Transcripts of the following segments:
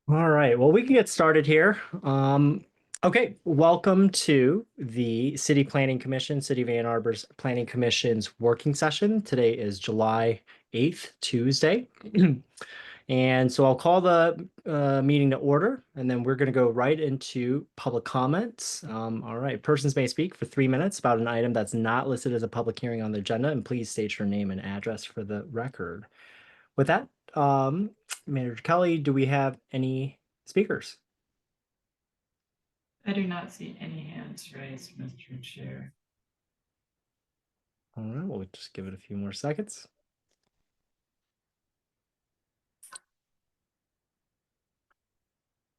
All right, well, we can get started here. Okay, welcome to the City Planning Commission, City of Ann Arbor's Planning Commission's working session. Today is July 8th, Tuesday. And so I'll call the meeting to order, and then we're going to go right into public comments. All right, persons may speak for 3 minutes about an item that's not listed as a public hearing on the agenda, and please state your name and address for the record. With that, Manager Kelly, do we have any speakers? I do not see any hands raised, Mr. Chair. All right, we'll just give it a few more seconds.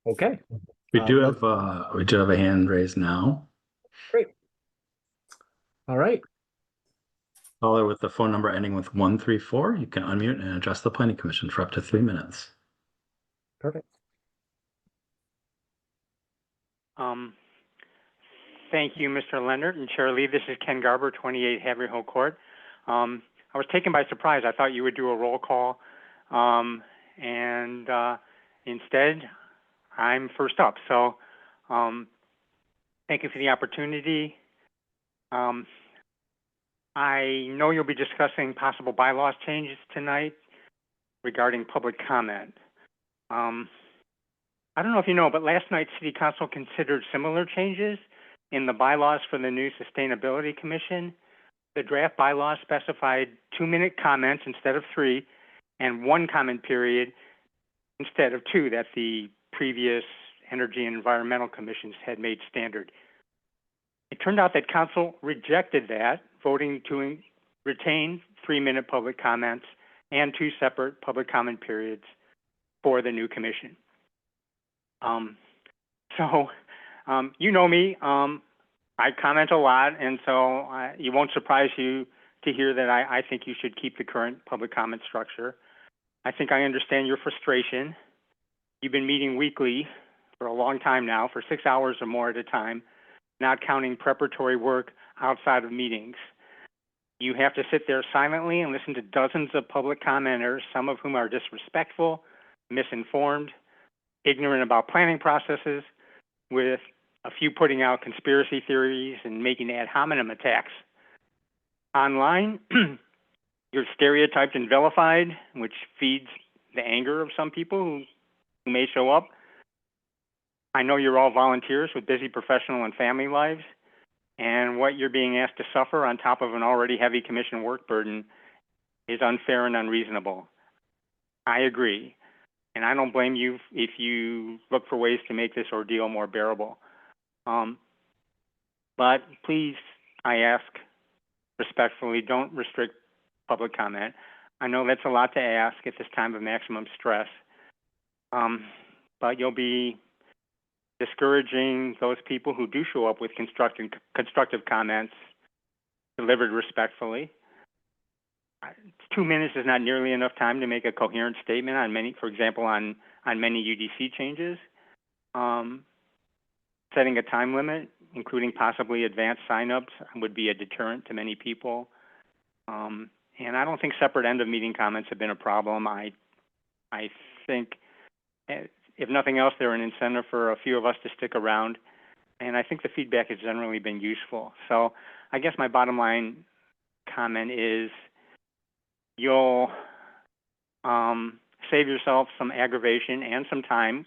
Okay. We do let's- have a hand raised now. Great. All right. Caller with the phone number ending with 134, you can unmute and address the Planning Commission for up to 3 minutes. Perfect. Thank you, Mr. Leonard and Chair Lee. This is Ken Garber, 28 Haverhill Court. I was taken by surprise. I thought you would do a roll call, and instead, I'm first up. So, thank you for the opportunity. I know you'll be discussing possible bylaws changes tonight regarding public comment. I don't know if you know, but last night City Council considered similar changes in the bylaws for the new Sustainability Commission. The draft bylaws specified 2-minute comments instead of 3, and 1 comment period instead of 2 that the previous Energy and Environmental Commissions had made standard. It turned out that Council rejected that, voting to retain 3-minute public comments and 2 separate public comment periods for the new commission. You know me, I comment a lot, and so it won't surprise you to hear that I think you should keep the current public comment structure. I think I understand your frustration. You've been meeting weekly for a long time now, for 6 hours or more at a time, not counting preparatory work outside of meetings. You have to sit there silently and listen to dozens of public commenters, some of whom are disrespectful, misinformed, ignorant about planning processes, with a few putting out conspiracy theories and making ad hominem attacks. Online, you're stereotyped and vilified, which feeds the anger of some people who may show up. I know you're all volunteers with busy professional and family lives, and what you're being asked to suffer on top of an already heavy commission work burden is unfair and unreasonable. I agree. And I don't blame you if you look for ways to make this ordeal more bearable. But please, I ask respectfully, don't restrict public comment. I know that's a lot to ask at this time of maximum stress, but you'll be discouraging those people who do show up with constructive comments delivered respectfully. 2 minutes is not nearly enough time to make a coherent statement on many, for example, on many UDC changes. Setting a time limit, including possibly advanced signups, would be a deterrent to many people. And I don't think separate end of meeting comments have been a problem. I think, if nothing else, they're an incentive for a few of us to stick around. And I think the feedback has generally been useful. So I guess my bottom line comment is, you'll save yourself some aggravation and some time,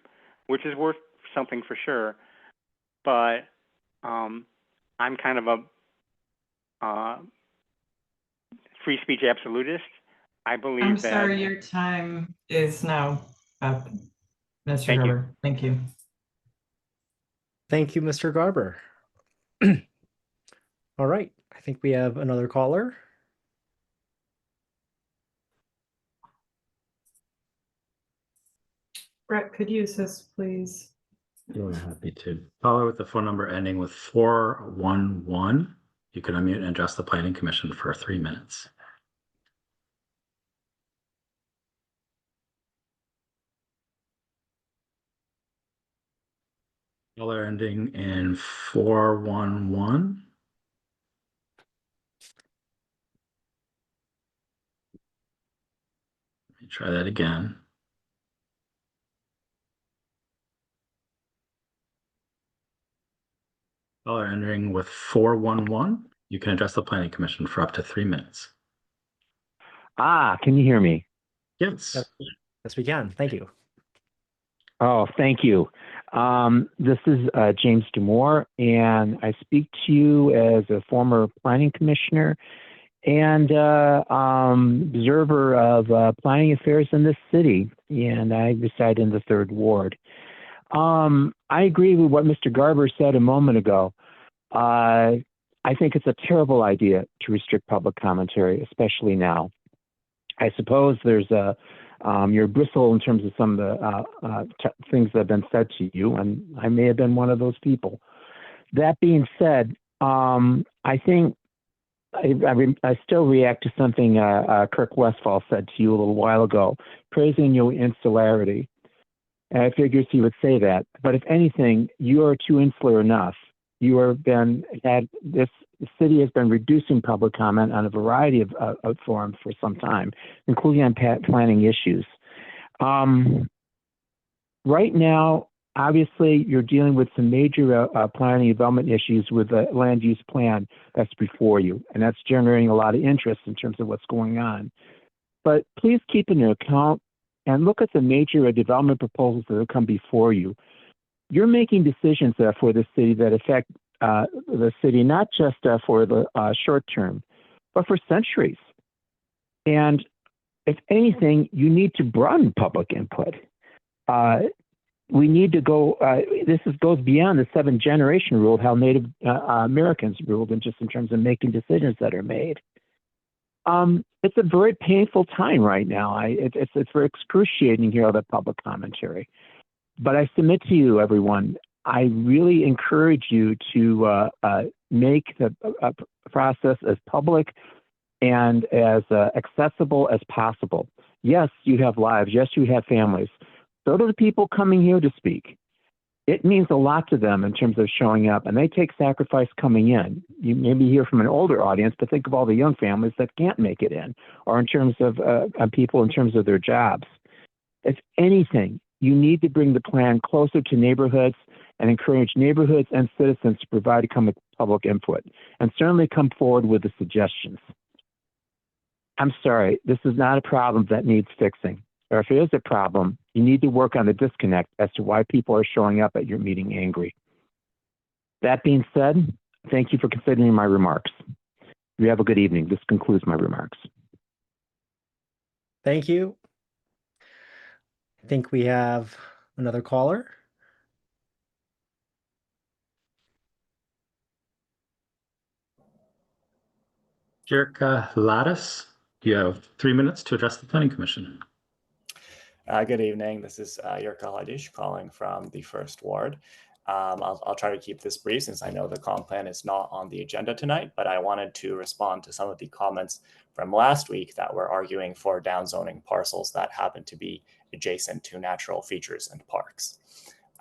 which is worth something for sure. But I'm kind of a free speech absolutist. I believe I'm that. sorry, your time is now up, Mr. Thank you. Garber. Thank you. Thank you, Mr. Garber. All right, I think we have another caller. Brett, could you assist, please? You're happy to. Caller with the phone number ending with 411, you can unmute and address the Planning Commission for 3 minutes. Caller ending in 411. Let me try that again. Caller ending with 411. You can address the planning commission for up to 3 minutes. Can you hear me? Yes. Yes, yes, we can. Thank you. Oh, thank you. This is James Demore, and I speak to you as a former planning commissioner and observer of planning affairs in this city, and I reside in the 3rd Ward. I agree with what Mr. Garber said a moment ago. I think it's a terrible idea to restrict public commentary, especially now. I suppose there's you're bristle in terms of some of the things that have been said to you, and I may have been one of those people. That being said, I think I still react to something Kirk Westfall said to you a little while ago, praising your insularity. And I figured he would say that. But if anything, you are too insular enough. The city has been reducing public comment on a variety of forums for some time, including on planning issues. Right now, obviously, you're dealing with some major planning and development issues with the land use plan that's before you, and that's generating a lot of interest in terms of what's going on. But please keep into account and look at the major development proposals that have come before you. You're making decisions for the city that affect the city, not just for the short term, but for centuries. And if anything, you need to broaden public input. We need to go, goes beyond the 7-generation rule, how Native Americans ruled, and just in terms of making decisions that are made. It's a very painful time right now. It's very excruciating to hear all that public commentary. But I submit to you, everyone, I really encourage you to make the process as public and as accessible as possible. Yes, you have lives. Yes, you have families. So do the people coming here to speak. It means a lot to them in terms of showing up, and they take sacrifice coming in. You maybe hear from an older audience, but think of all the young families that can't make it in, or in terms of people in terms of their jobs. If anything, you need to bring the plan closer to neighborhoods and encourage neighborhoods and citizens to provide public input, and certainly come forward with the suggestions. I'm sorry, this is not a problem that needs fixing. Or if it is a problem, you need to work on the disconnect as to why people are showing up at your meeting angry. That being said, thank you for considering my remarks. You have a good evening. This concludes my remarks. Thank you. I think we have another caller. Jirka Lattis, you have 3 minutes to address the planning commission. Good evening. This is Jirka Lattis calling from the 1st Ward. I'll try to keep this brief since I know the comp plan is not on the agenda tonight, but I wanted to respond to some of the comments from last week that were arguing for downzoning parcels that happen to be adjacent to natural features and parks.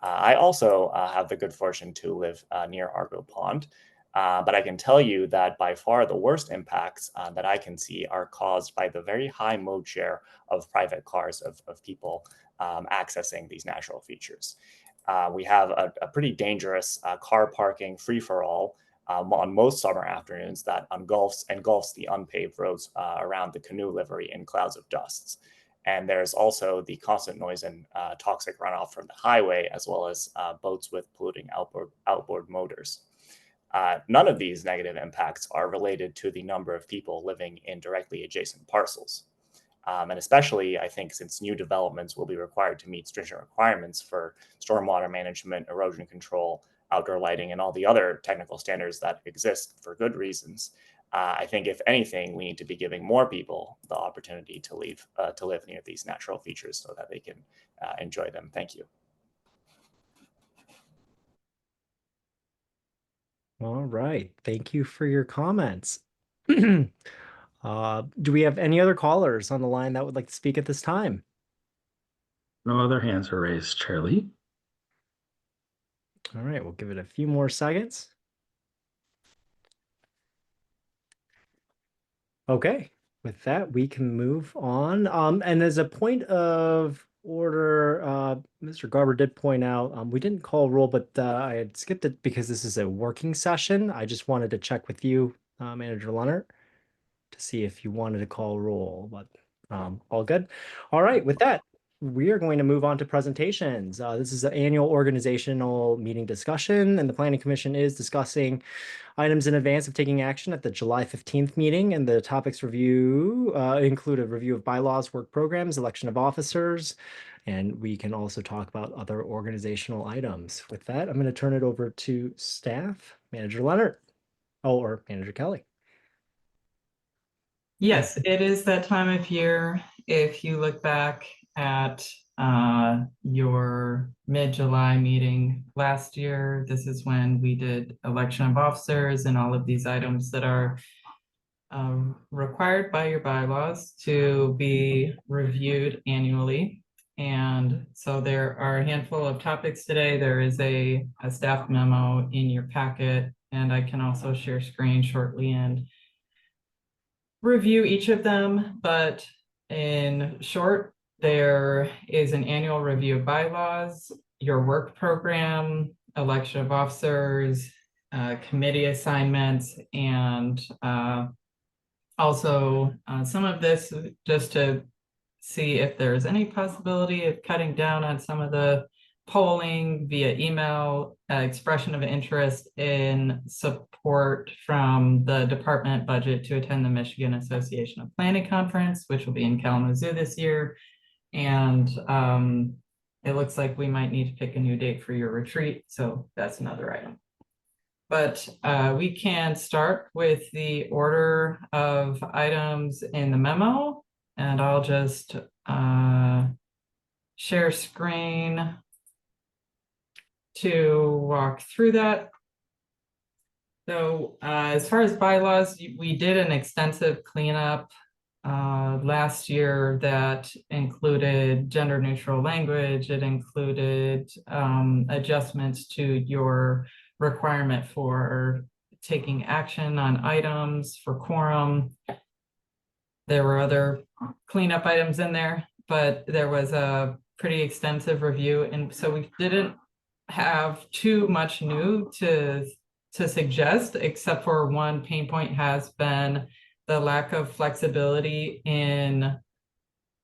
I also have the good fortune to live near Argo Pond, but I can tell you that by far the worst impacts that I can see are caused by the very high mode share of private cars of people accessing these natural features. We have a pretty dangerous car parking free-for-all on most summer afternoons that engulfs the unpaved roads around the canoe livery in clouds of dust. And there's also the constant noise and toxic runoff from the highway, as well as boats with polluting outboard motors. None of these negative impacts are related to the number of people living in directly adjacent parcels. And especially, I think, since new developments will be required to meet stringent requirements for stormwater management, erosion control, outdoor lighting, and all the other technical standards that exist for good reasons. I think, if anything, we need to be giving more people the opportunity to live near these natural features so that they can enjoy them. Thank you. All right. Thank you for your comments. Do we have any other callers on the line that would like to speak at this time? No other hands are raised, Charlie. All right, we'll give it a few more seconds. Okay, with that, we can move on. And as a point of order. Mr. Garber did point out we didn't call roll, but I had skipped it because this is a working session. I just wanted to check with you, Manager Leonard, to see if you wanted to call roll, but all good. All right, with that, we are going to move on to presentations. This is an annual organizational meeting discussion, and the Planning Commission is discussing items in advance of taking action at the July 15th meeting, and the topics review include a review of bylaws, work programs, election of officers, and we can also talk about other organizational items. With that, I'm going to turn it over to staff, Manager Leonard, or Manager Kelly. Yes, it is that time of year. If you look back at your mid-July meeting last year, this is when we did election of officers and all of these items that are required by your bylaws to be reviewed annually. And so there are a handful of topics today. There is a staff memo in your packet, and I can also share screen shortly and review each of them, but in short, there is an annual review of bylaws, your work program, election of officers, committee assignments, and also some of this just to see if there's any possibility of cutting down on some of the polling via email, expression of interest in support from the department budget to attend the Michigan Association of Planning Conference, which will be in Kalamazoo this year. And it looks like we might need to pick a new date for your retreat. So that's another item. But we can start with the order of items in the memo, and I'll just share screen to walk through that. So as far as bylaws, we did an extensive cleanup last year that included gender neutral language. It included adjustments to your requirement for taking action on items for quorum. There were other cleanup items in there, but there was a pretty extensive review. And so we didn't have too much new to suggest, except for one pain point has been the lack of flexibility in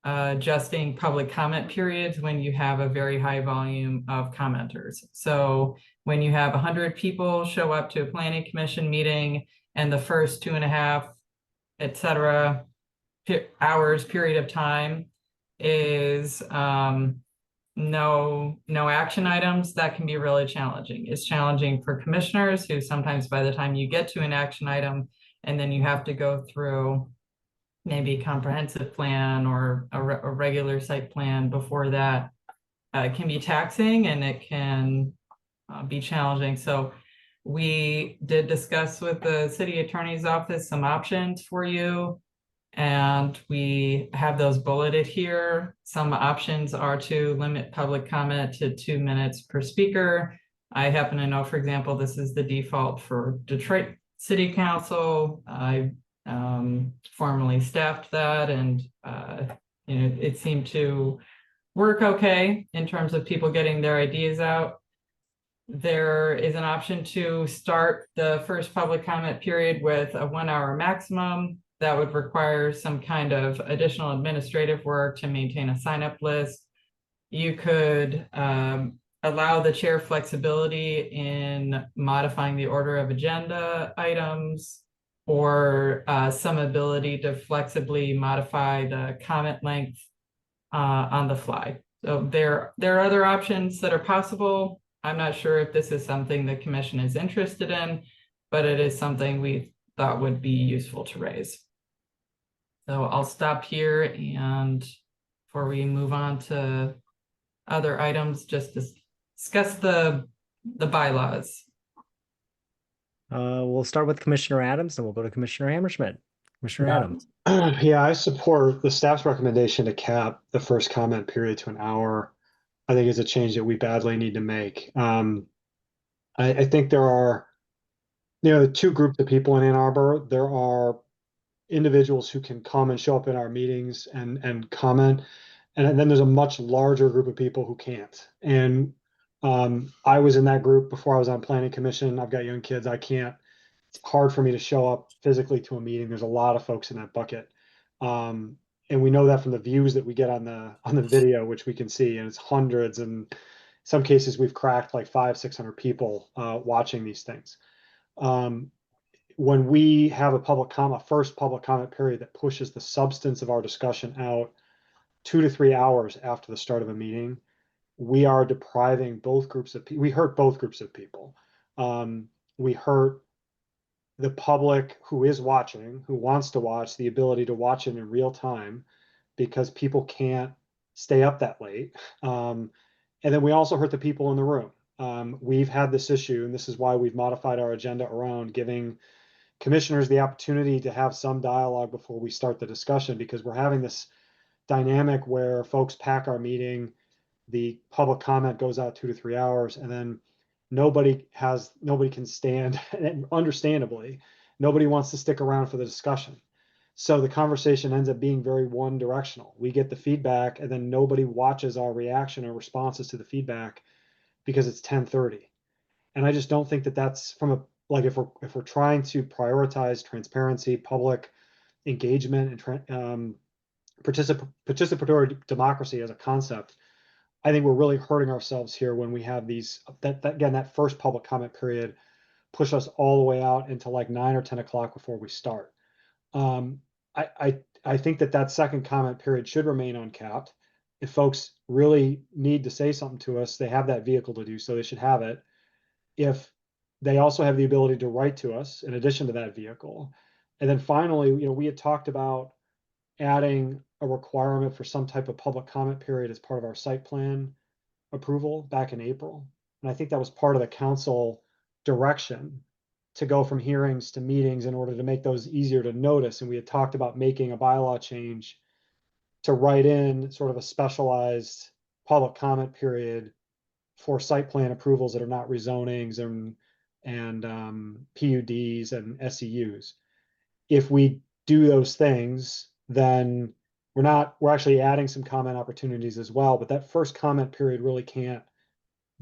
adjusting public comment periods when you have a very high volume of commenters. So when you have 100 people show up to a planning commission meeting and the first 2.5, et cetera, hours period of time is no action items, that can be really challenging. It's challenging for commissioners who sometimes by the time you get to an action item and then you have to go through maybe a comprehensive plan or a regular site plan before that, it can be taxing and it can be challenging. So we did discuss with the city attorney's office some options for you, and we have those bulleted here. Some options are to limit public comment to 2 minutes per speaker. I happen to know, for example, this is the default for Detroit City Council. I formerly staffed that, and it seemed to work okay in terms of people getting their ideas out. There is an option to start the first public comment period with a 1 hour maximum. That would require some kind of additional administrative work to maintain a sign-up list. You could allow the chair flexibility in modifying the order of agenda items, or some ability to flexibly modify the comment length on the fly. So there are other options that are possible. I'm not sure if this is something the commission is interested in, but it is something we thought would be useful to raise. So I'll stop here, and before we move on to other items, just discuss the bylaws. We'll start with Commissioner Adams, and we'll go to Commissioner Hammerschmidt. Commissioner Adams. Yeah, I support the staff's recommendation to cap the first comment period to 1 hour. I think it's a change that we badly need to make. I think there are, two groups of people in Ann Arbor. There are individuals who can come and show up in our meetings and comment. And then there's a much larger group of people who can't. And I was in that group before I was on planning commission. I've got young kids. I can't, it's hard for me to show up physically to a meeting. There's a lot of folks in that bucket. And we know that from the views that we get on the video, which we can see, and it's hundreds, and in some cases we've cracked like 500-600 people watching these things. When we have a first public comment period that pushes the substance of our discussion out 2 to 3 hours after the start of a meeting, we are depriving both groups of people. We hurt both groups of people. We hurt the public who is watching, who wants to watch, the ability to watch it in real time, because people can't stay up that late. And then we also hurt the people in the room. We've had this issue, and this is why we've modified our agenda around giving commissioners the opportunity to have some dialogue before we start the discussion, because we're having this dynamic where folks pack our meeting, the public comment goes out 2 to 3 hours, and then nobody can stand, and understandably, nobody wants to stick around for the discussion. So the conversation ends up being very one directional. We get the feedback, and then nobody watches our reaction or responses to the feedback because it's 10:30. And I just don't think that that's from like, if we're trying to prioritize transparency, public engagement, and participatory democracy as a concept, I think we're really hurting ourselves here when we have that first public comment period push us all the way out into like 9 or 10 o'clock before we start. I think that second comment period should remain uncapped. If folks really need to say something to us, they have that vehicle to do so. They should have it. If they also have the ability to write to us in addition to that vehicle. And then finally, we had talked about adding a requirement for some type of public comment period as part of our site plan approval back in April. And I think that was part of the council direction to go from hearings to meetings in order to make those easier to notice. And we had talked about making a bylaw change to write in sort of a specialized public comment period for site plan approvals that are not rezonings and PUDs and SEUs. If we do those things, then we're actually adding some comment opportunities as well. But that first comment period really can't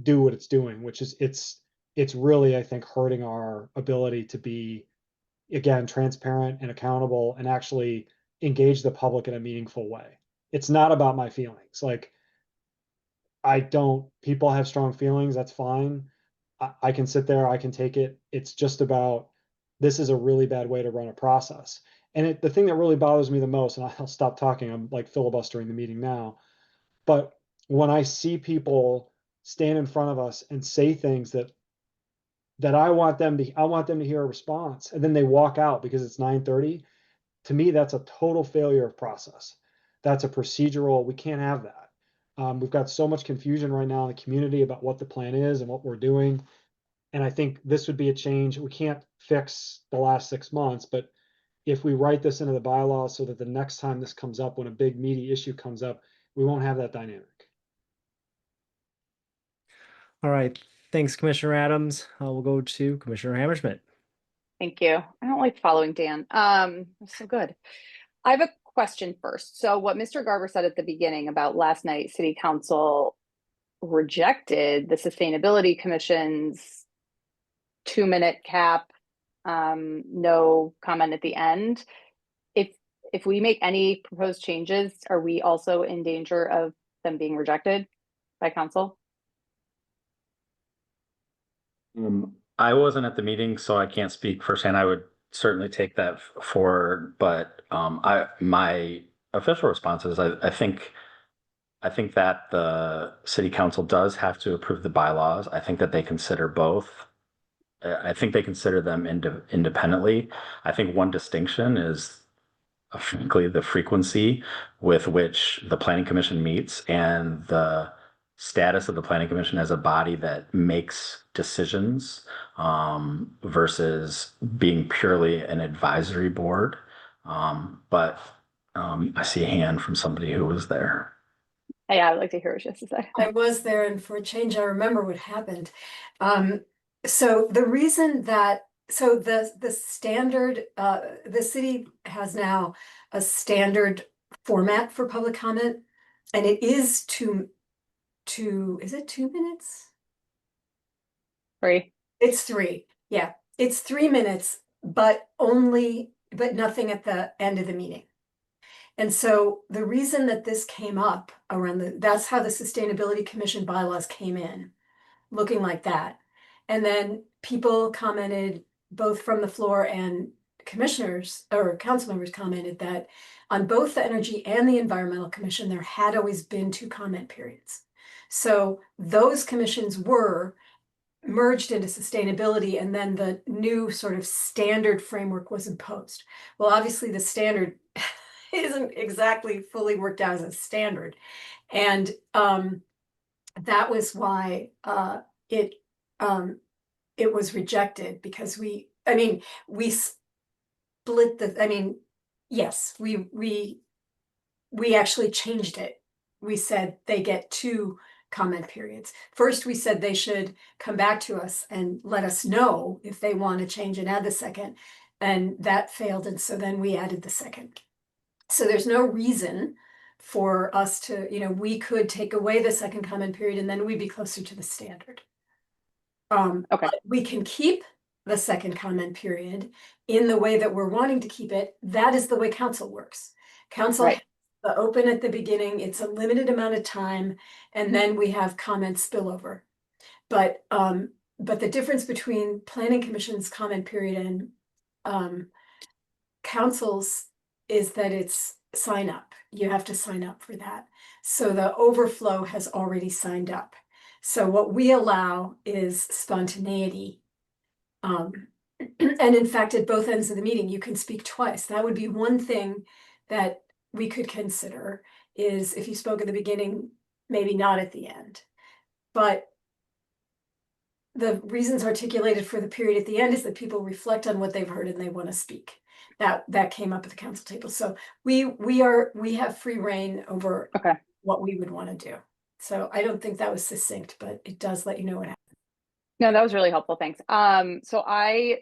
do what it's doing, which is it's really, I think, hurting our ability to be, again, transparent and accountable and actually engage the public in a meaningful way. It's not about my feelings. Like, people have strong feelings, that's fine. I can sit there, I can take it. It's just about, this is a really bad way to run a process. And the thing that really bothers me the most, and I'll stop talking, I'm like filibustering the meeting now, but when I see people stand in front of us and say things that I want them to hear a response, and then they walk out because it's 9:30, to me, that's a total failure of process. That's a procedural, we can't have that. We've got so much confusion right now in the community about what the plan is and what we're doing. And I think this would be a change. We can't fix the last 6 months, but if we write this into the bylaws so that the next time this comes up, when a big meaty issue comes up, we won't have that dynamic. All right. Thanks, Commissioner Adams. We'll go to Commissioner Hammerschmidt. Thank you. I don't like following Dan. It's so good. I have a question first. So what Mr. Garber said at the beginning about last night, City Council rejected the Sustainability Commission's 2-minute cap, no comment at the end. If we make any proposed changes, are we also in danger of them being rejected by council? I wasn't at the meeting, so I can't speak firsthand. I would certainly take that forward, but my official response is I think that the city council does have to approve the bylaws. I think that they consider both. I think they consider them independently. I think one distinction is frankly the frequency with which the planning commission meets and the status of the planning commission as a body that makes decisions versus being purely an advisory board. But I see a hand from somebody who was there. Yeah, I'd like to hear what she has to say. I was there, and for a change, I remember what happened. So the reason that, so the standard, the city has now a standard format for public comment. and it is is it 2 minutes? Right? It's 3. Yeah, it's 3 minutes, but nothing at the end of the meeting. And so the reason that this came up that's how the Sustainability Commission bylaws came in, looking like that. And then people commented, both from the floor and commissioners or council members commented, that on both the Energy and the Environmental Commission, there had always been 2 comment periods. So those commissions were merged into sustainability, and then the new sort of standard framework was imposed. Well, obviously the standard isn't exactly fully worked out as a standard. And that was why it was rejected, because we split yes, we actually changed it. We said they get 2 comment periods. First, we said they should come back to us and let us know if they want to change and add the second, and that failed. And so then we added the second. So there's no reason for us to, we could take away the second comment period and then we'd be closer to the standard. Okay. But we can keep the second comment period in the way that we're wanting to keep it. That is the way council works. Council Right. the open at the beginning, it's a limited amount of time, and then we have comments spillover. But the difference between planning commission's comment period and council's is that it's sign up. You have to sign up for that. So the overflow has already signed up. So what we allow is spontaneity. And in fact, at both ends of the meeting, you can speak twice. That would be one thing that we could consider, is if you spoke at the beginning, maybe not at the end. But the reasons articulated for the period at the end is that people reflect on what they've heard and they want to speak. That came up at the council table. So we have free reign over Okay. what we would want to do. So I don't think that was succinct, but it does let you know what happened. No, that was really helpful. Thanks. So I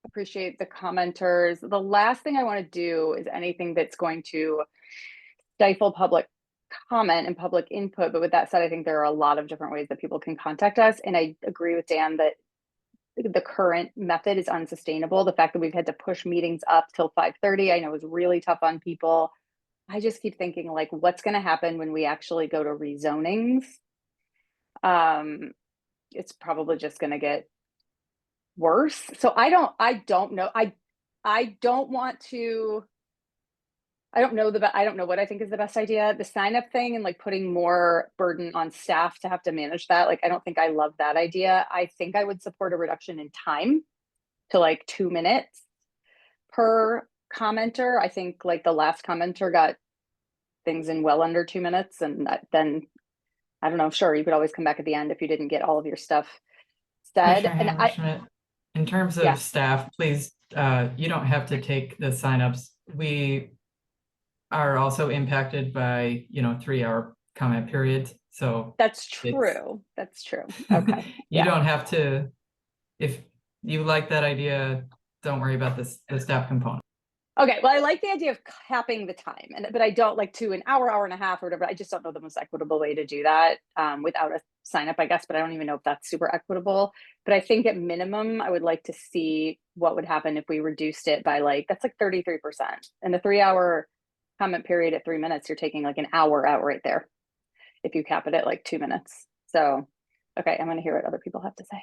appreciate the commenters. The last thing I want to do is anything that's going to stifle public comment and public input. But with that said, I think there are a lot of different ways that people can contact us. And I agree with Dan that the current method is unsustainable. The fact that we've had to push meetings up till 5:30, I know is really tough on people. I just keep thinking, like, what's going to happen when we actually go to rezonings? It's probably just going to get worse. So I don't know. I don't want to. I don't know what I think is the best idea. The sign up thing and like putting more burden on staff to have to manage that. Like, I don't think I love that idea. I think I would support a reduction in time to like 2 minutes per commenter. I think like the last commenter got things in well under 2 minutes. And then I don't know, sure, you could always come back at the end if you didn't get all of your stuff said. Commissioner And Hammerschmidt, in terms of Yeah. staff, please, you don't have to take the signups. We are also impacted by, 3-hour comment periods. So that's true. That's true. Okay. you Yeah. don't have to, if you like that idea, don't worry about the staff component. Okay, well, I like the idea of capping the time, but I don't like to an hour and a half or whatever. I just don't know the most equitable way to do that without a sign up, I guess, but I don't even know if that's super equitable. But I think at minimum, I would like to see what would happen if we reduced it by that's like 33%. And the 3-hour comment period at 3 minutes, you're taking like an hour out right there if you cap it at like 2 minutes. So, okay, I'm going to hear what other people have to say.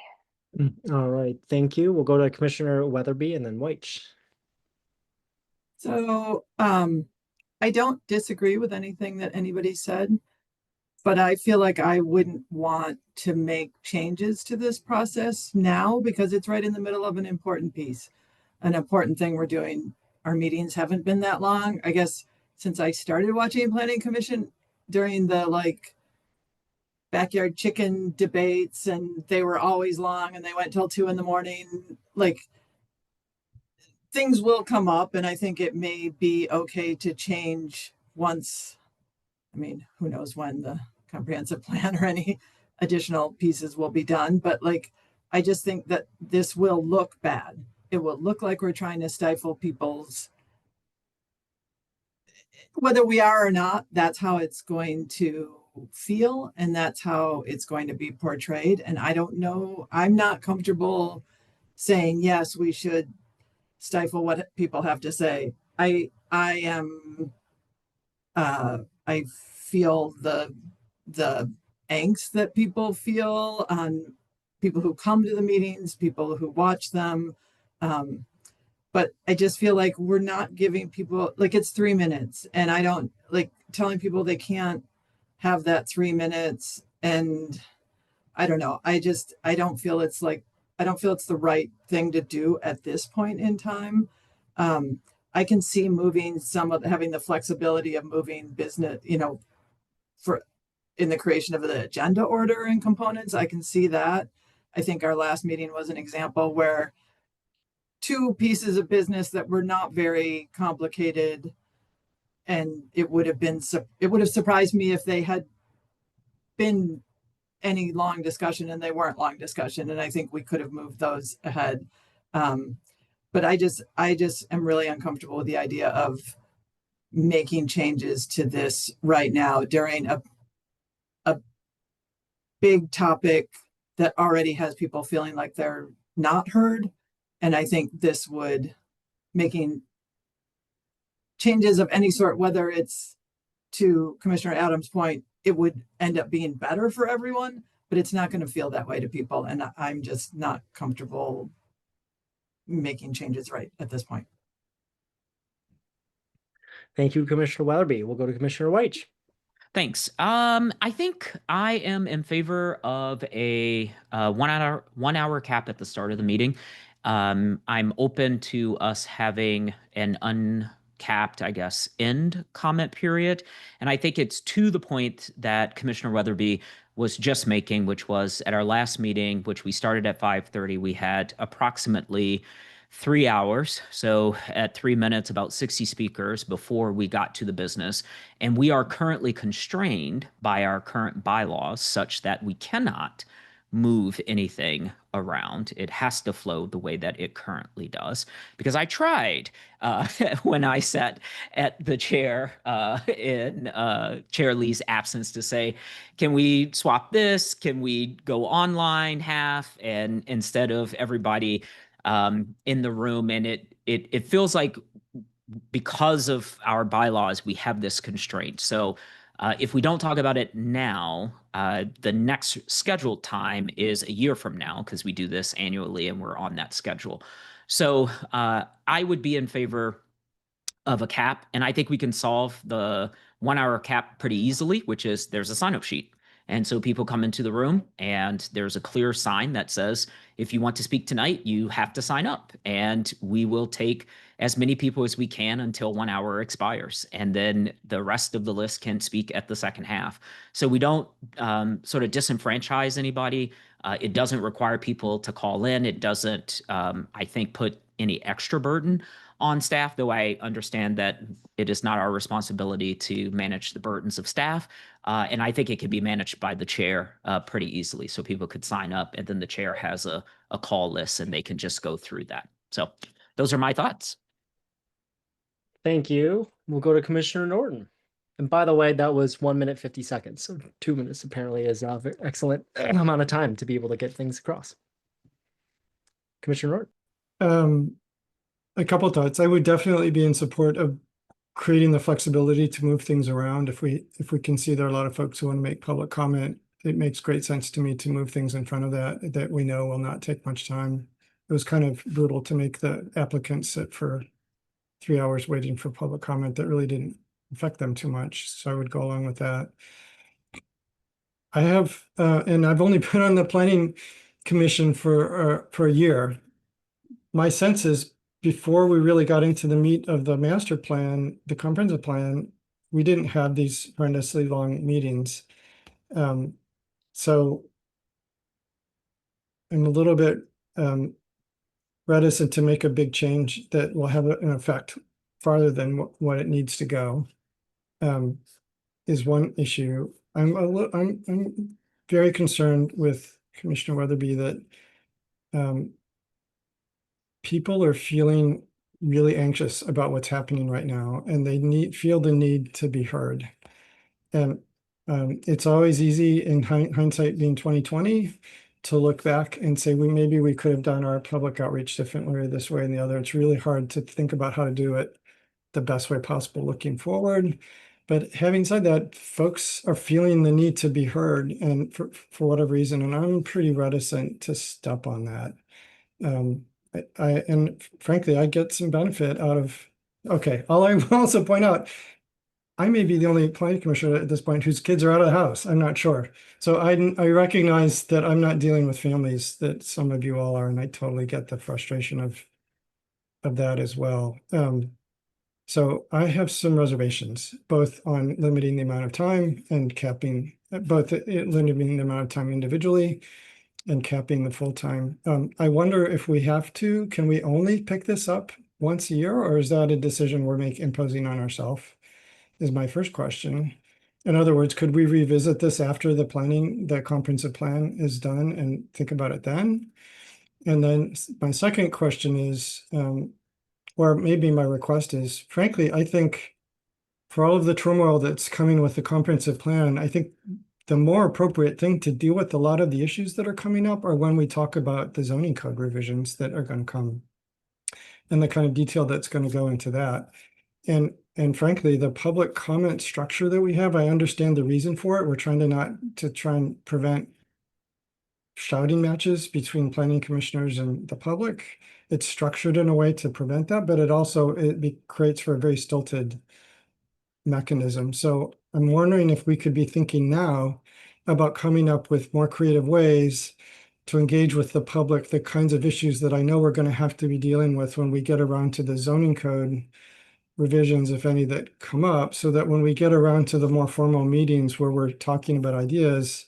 All right, thank you. We'll go to Commissioner Weatherby and then White. So I don't disagree with anything that anybody said, but I feel like I wouldn't want to make changes to this process now because it's right in the middle of an important piece, an important thing we're doing. Our meetings haven't been that long. I guess since I started watching Planning Commission during the backyard chicken debates, and they were always long and they went till 2 a.m. Things will come up, and I think it may be okay to change once. Who knows when the comprehensive plan or any additional pieces will be done, but I just think that this will look bad. It will look like we're trying to stifle people's whether we are or not, that's how it's going to feel and that's how it's going to be portrayed. And I don't know, I'm not comfortable saying, yes, we should stifle what people have to say. I am, I feel the angst that people feel on people who come to the meetings, people who watch them. But I just feel like we're not giving people, like, it's 3 minutes, and I don't like telling people they can't have that 3 minutes. And I don't know. I don't feel it's the right thing to do at this point in time. I can see having the flexibility of moving business, in the creation of the agenda order and components. I can see that. I think our last meeting was an example where 2 pieces of business that were not very complicated, and it would have surprised me if they had been any long discussion, and they weren't long discussion, and I think we could have moved those ahead. But I just am really uncomfortable with the idea of making changes to this right now during a big topic that already has people feeling like they're not heard. And I think this would, making changes of any sort, whether it's, to Commissioner Adams' point, it would end up being better for everyone, but it's not going to feel that way to people. And I'm just not comfortable making changes right at this point. Thank you, Commissioner Weatherby. We'll go to Commissioner Weich. Thanks. I think I am in favor of a 1 hour cap at the start of the meeting. I'm open to us having an uncapped, I guess, end comment period. And I think it's to the point that Commissioner Weatherby was just making, which was at our last meeting, which we started at 5:30, we had approximately 3 hours. So at 3 minutes, about 60 speakers before we got to the business. And we are currently constrained by our current bylaws such that we cannot move anything around. It has to flow the way that it currently does. Because I tried when I sat at the chair in Chair Lee's absence to say, can we swap this? Can we go online half? And instead of everybody in the room, and it feels like because of our bylaws, we have this constraint. So if we don't talk about it now, the next scheduled time is a year from now, because we do this annually and we're on that schedule. So I would be in favor of a cap, and I think we can solve the 1 hour cap pretty easily, which is there's a sign-up sheet. And so people come into the room and there's a clear sign that says, if you want to speak tonight, you have to sign up. And we will take as many people as we can until 1 hour expires. And then the rest of the list can speak at the second half. So we don't sort of disenfranchise anybody. It doesn't require people to call in. It doesn't, I think, put any extra burden on staff, though I understand that it is not our responsibility to manage the burdens of staff. And I think it could be managed by the chair pretty easily. So people could sign up, and then the chair has a call list and they can just go through that. So those are my thoughts. Thank you. We'll go to Commissioner Norton. And by the way, that was 1 minute, 50 seconds. So 2 minutes apparently is an excellent amount of time to be able to get things across. Commissioner Norton. A couple of thoughts. I would definitely be in support of creating the flexibility to move things around. If we can see there are a lot of folks who want to make public comment, it makes great sense to me to move things in front of that we know will not take much time. It was kind of brutal to make the applicants sit for 3 hours waiting for public comment. That really didn't affect them too much. So I would go along with that. I have, and I've only been on the Planning Commission for a year. My sense is, before we really got into the meat of the master plan, the comprehensive plan, we didn't have these horrendously long meetings. So I'm a little bit reticent to make a big change that will have an effect farther than what it needs to go. Is one issue. I'm very concerned with Commissioner Weatherby that people are feeling really anxious about what's happening right now, and they feel the need to be heard. And it's always easy in hindsight being 2020 to look back and say, maybe we could have done our public outreach differently or this way and the other. It's really hard to think about how to do it the best way possible looking forward. But having said that, folks are feeling the need to be heard, and for whatever reason, and I'm pretty reticent to step on that. And frankly, I get some benefit out of, okay, all I will also point out, I may be the only planning commissioner at this point whose kids are out of the house. I'm not sure. So I recognize that I'm not dealing with families that some of you all are, and I totally get the frustration of that as well. So I have some reservations, both on limiting the amount of time and capping, both limiting the amount of time individually and capping the full time. I wonder if we have to, can we only pick this up once a year, or is that a decision we're imposing on ourselves? Is my first question. In other words, could we revisit this after the comprehensive plan is done and think about it then? And then my second question is, or maybe my request is, frankly, I think for all of the turmoil that's coming with the comprehensive plan, I think the more appropriate thing to deal with a lot of the issues that are coming up are when we talk about the zoning code revisions that are going to come and the kind of detail that's going to go into that. And frankly, the public comment structure that we have, I understand the reason for it. We're trying to try and prevent shouting matches between planning commissioners and the public. It's structured in a way to prevent that, but it also creates for a very stilted mechanism. So I'm wondering if we could be thinking now about coming up with more creative ways to engage with the public, the kinds of issues that I know we're going to have to be dealing with when we get around to the zoning code revisions, if any, that come up, so that when we get around to the more formal meetings where we're talking about ideas,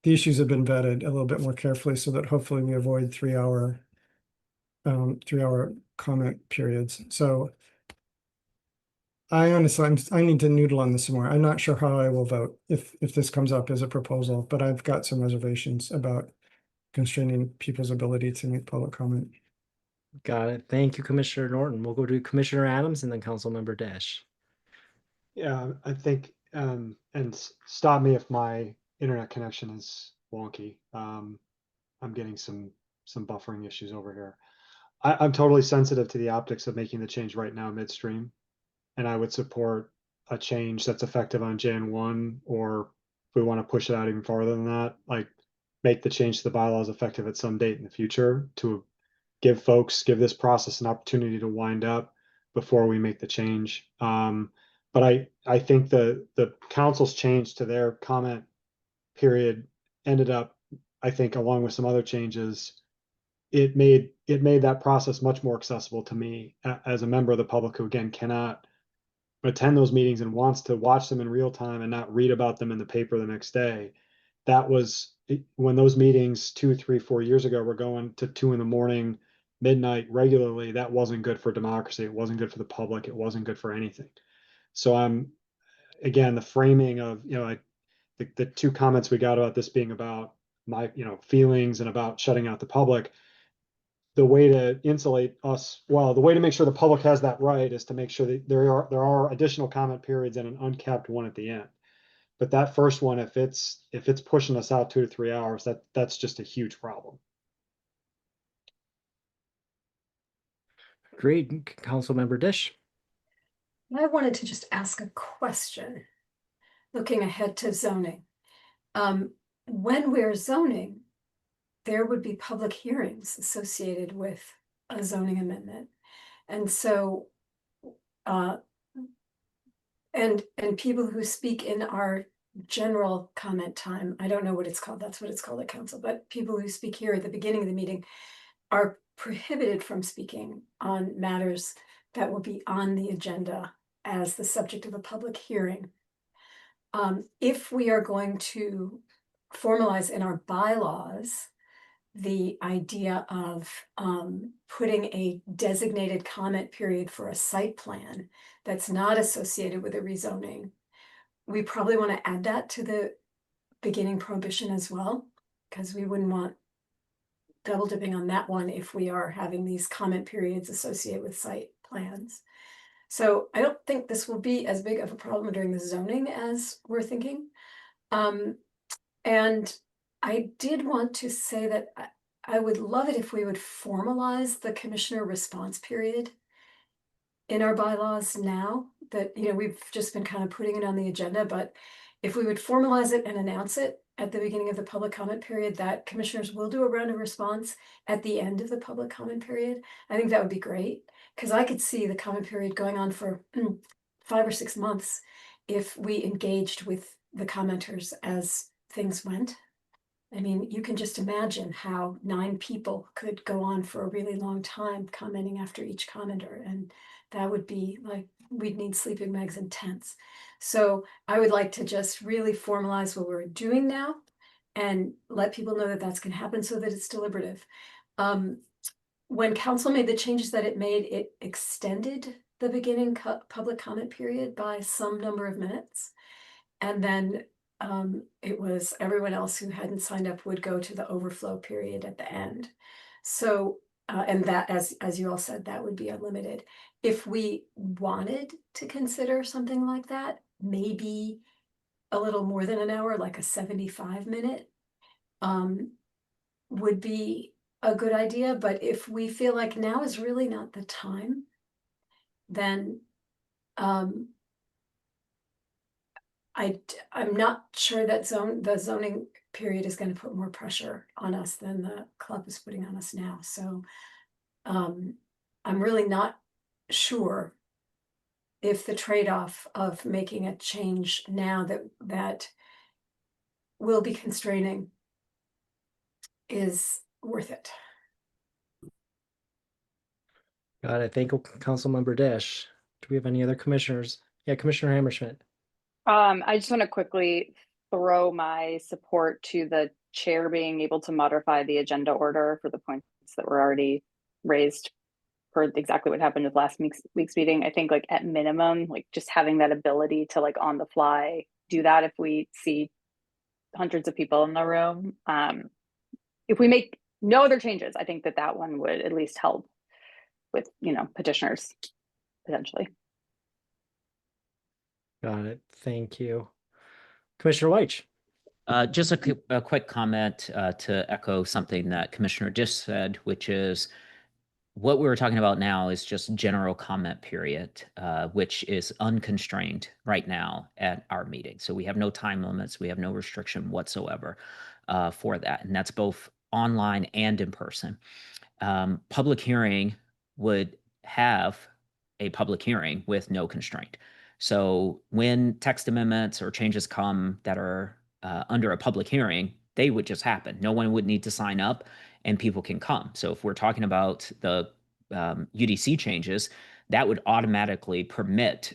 the issues have been vetted a little bit more carefully, so that hopefully we avoid 3-hour comment periods. So I honestly, I need to noodle on this some more. I'm not sure how I will vote if this comes up as a proposal, but I've got some reservations about constraining people's ability to make public comment. Got it. Thank you, Commissioner Norton. We'll go to Commissioner Adams and then Councilmember Dash. Yeah, I think, stop me if my internet connection is wonky. I'm getting some buffering issues over here. I'm totally sensitive to the optics of making the change right now midstream. And I would support a change that's effective on Jan 1, or if we want to push it out even farther than that, like make the change to the bylaws effective at some date in the future to give this process an opportunity to wind up before we make the change. But I think the council's change to their comment period ended up, I think, along with some other changes, it made that process much more accessible to me as a member of the public who, again, cannot attend those meetings and wants to watch them in real time and not read about them in the paper the next day. That was when those meetings 2, 3, 4 years ago were going to 2 in.the.morning, midnight regularly. That wasn't good for democracy. It wasn't good for the public. It wasn't good for anything. So again, the framing of, the 2 comments we got about this being about my, feelings and about shutting out the public. The way to insulate us, well, the way to make sure the public has that right is to make sure that there are additional comment periods and an uncapped one at the end. But that first one, if it's pushing us out 2 to 3 hours, that's just a huge problem. Great. Councilmember Dish. I wanted to just ask a question, looking ahead to zoning. When we're zoning, there would be public hearings associated with a zoning amendment. And so, and people who speak in our general comment time, I don't know what it's called, that's what it's called at council, but people who speak here at the beginning of the meeting are prohibited from speaking on matters that will be on the agenda as the subject of a public hearing. If we are going to formalize in our bylaws the idea of putting a designated comment period for a site plan that's not associated with a rezoning, we probably want to add that to the beginning prohibition as well, because we wouldn't want double dipping on that one if we are having these comment periods associated with site plans. So I don't think this will be as big of a problem during the zoning as we're thinking. And I did want to say that I would love it if we would formalize the commissioner response period in our bylaws now that, we've just been kind of putting it on the agenda, but if we would formalize it and announce it at the beginning of the public comment period, that commissioners will do a round of response at the end of the public comment period, I think that would be great. Because I could see the comment period going on for 5 or 6 months if we engaged with the commenters as things went. I mean, you can just imagine how 9 people could go on for a really long time commenting after each commenter. And that would be like, we'd need sleeping bags and tents. So I would like to just really formalize what we're doing now and let people know that that's going to happen so that it's deliberative. When council made the changes that it made, it extended the beginning public comment period by some number of minutes. And then it was everyone else who hadn't signed up would go to the overflow period at the end. So, and that, as you all said, that would be unlimited. If we wanted to consider something like that, maybe a little more than an hour, like a 75-minute, would be a good idea. But if we feel like now is really not the time, then I'm not sure that the zoning period is going to put more pressure on us than the club is putting on us now. So I'm really not sure if the trade-off of making a change now that will be constraining is worth it. Got it. Thank you, Councilmember Dish. Do we have any other commissioners? Yeah, Commissioner Hammerschmidt. I just want to quickly throw my support to the chair being able to modify the agenda order for the points that were already raised for exactly what happened with last week's meeting. I think like at minimum, like just having that ability to like on the fly do that if we see hundreds of people in the room. If we make no other changes, I think that one would at least help with, petitioners potentially. Got it. Thank you. Commissioner Weich. Just a quick comment to echo something that Commissioner Dish said, which is what we were talking about now is just general comment period, which is unconstrained right now at our meeting. So we have no time limits. We have no restriction whatsoever for that. And that's both online and in person. Public hearing would have a public hearing with no constraint. So when text amendments or changes come that are under a public hearing, they would just happen. No one would need to sign up and people can come. So if we're talking about the UDC changes, that would automatically permit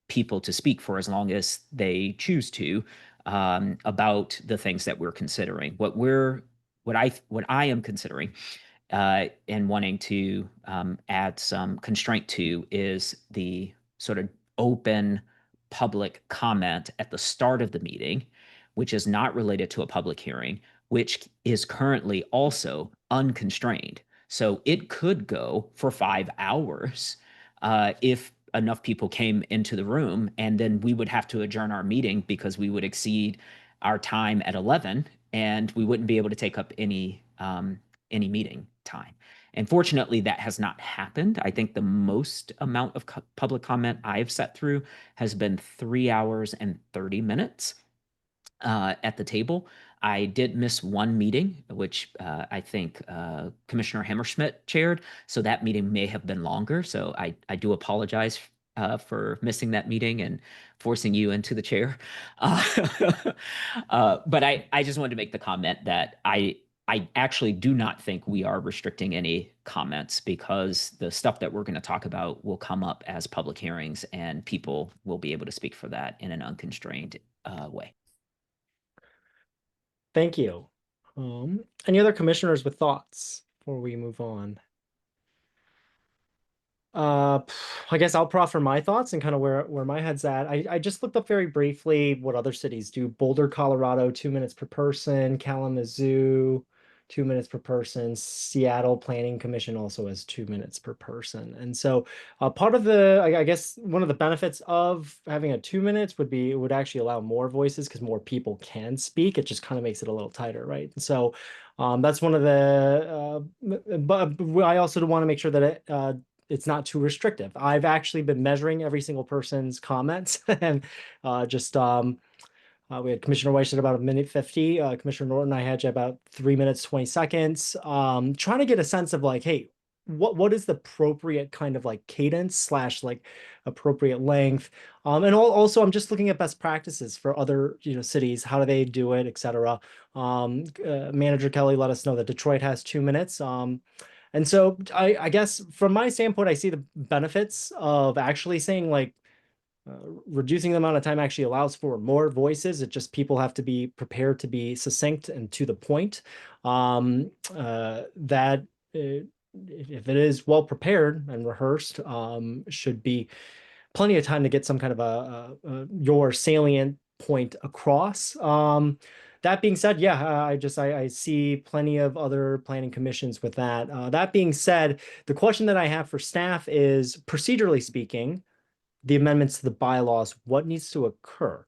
people to speak for as long as they choose to about the things that we're considering. What I am considering and wanting to add some constraint to is the sort of open public comment at the start of the meeting, which is not related to a public hearing, which is currently also unconstrained. So it could go for 5 hours if enough people came into the room, and then we would have to adjourn our meeting because we would exceed our time at 11 and we wouldn't be able to take up any meeting time. And fortunately, that has not happened. I think the most amount of public comment I've sat through has been 3 hours and 30 minutes at the table. I did miss one meeting, which I think Commissioner Hammerschmidt chaired. So that meeting may have been longer. So I do apologize for missing that meeting and forcing you into the chair. But I just wanted to make the comment that I actually do not think we are restricting any comments because the stuff that we're going to talk about will come up as public hearings and people will be able to speak for that in an unconstrained way. Thank you. Any other commissioners with thoughts before we move on? I guess I'll proffer my thoughts and kind of where my head's at. I just looked up very briefly what other cities do. Boulder, Colorado, 2 minutes per person. Kalamazoo, 2 minutes per person. Seattle Planning Commission also has 2 minutes per person. And so part of the, I guess, one of the benefits of having a 2 minutes would be, it would actually allow more voices because more people can speak. It just kind of makes it a little tighter, right? And so that's one of the, but I also want to make sure that it's not too restrictive. I've actually been measuring every single person's comments and we had Commissioner Weiss at about 1:50. Commissioner Norton, I had you about 3 minutes, 20 seconds. Trying to get a sense of like, hey, what is the appropriate kind of like cadence / like appropriate length? And also I'm just looking at best practices for other, cities. How do they do it, et cetera? Manager Kelly let us know that Detroit has 2 minutes. And so I guess from my standpoint, I see the benefits of actually saying like, reducing the amount of time actually allows for more voices. It just, people have to be prepared to be succinct and to the point. That if it is well prepared and rehearsed, should be plenty of time to get some kind of your salient point across. That being said, yeah, I see plenty of other planning commissions with that. That being said, the question that I have for staff is, procedurally speaking, the amendments to the bylaws, what needs to occur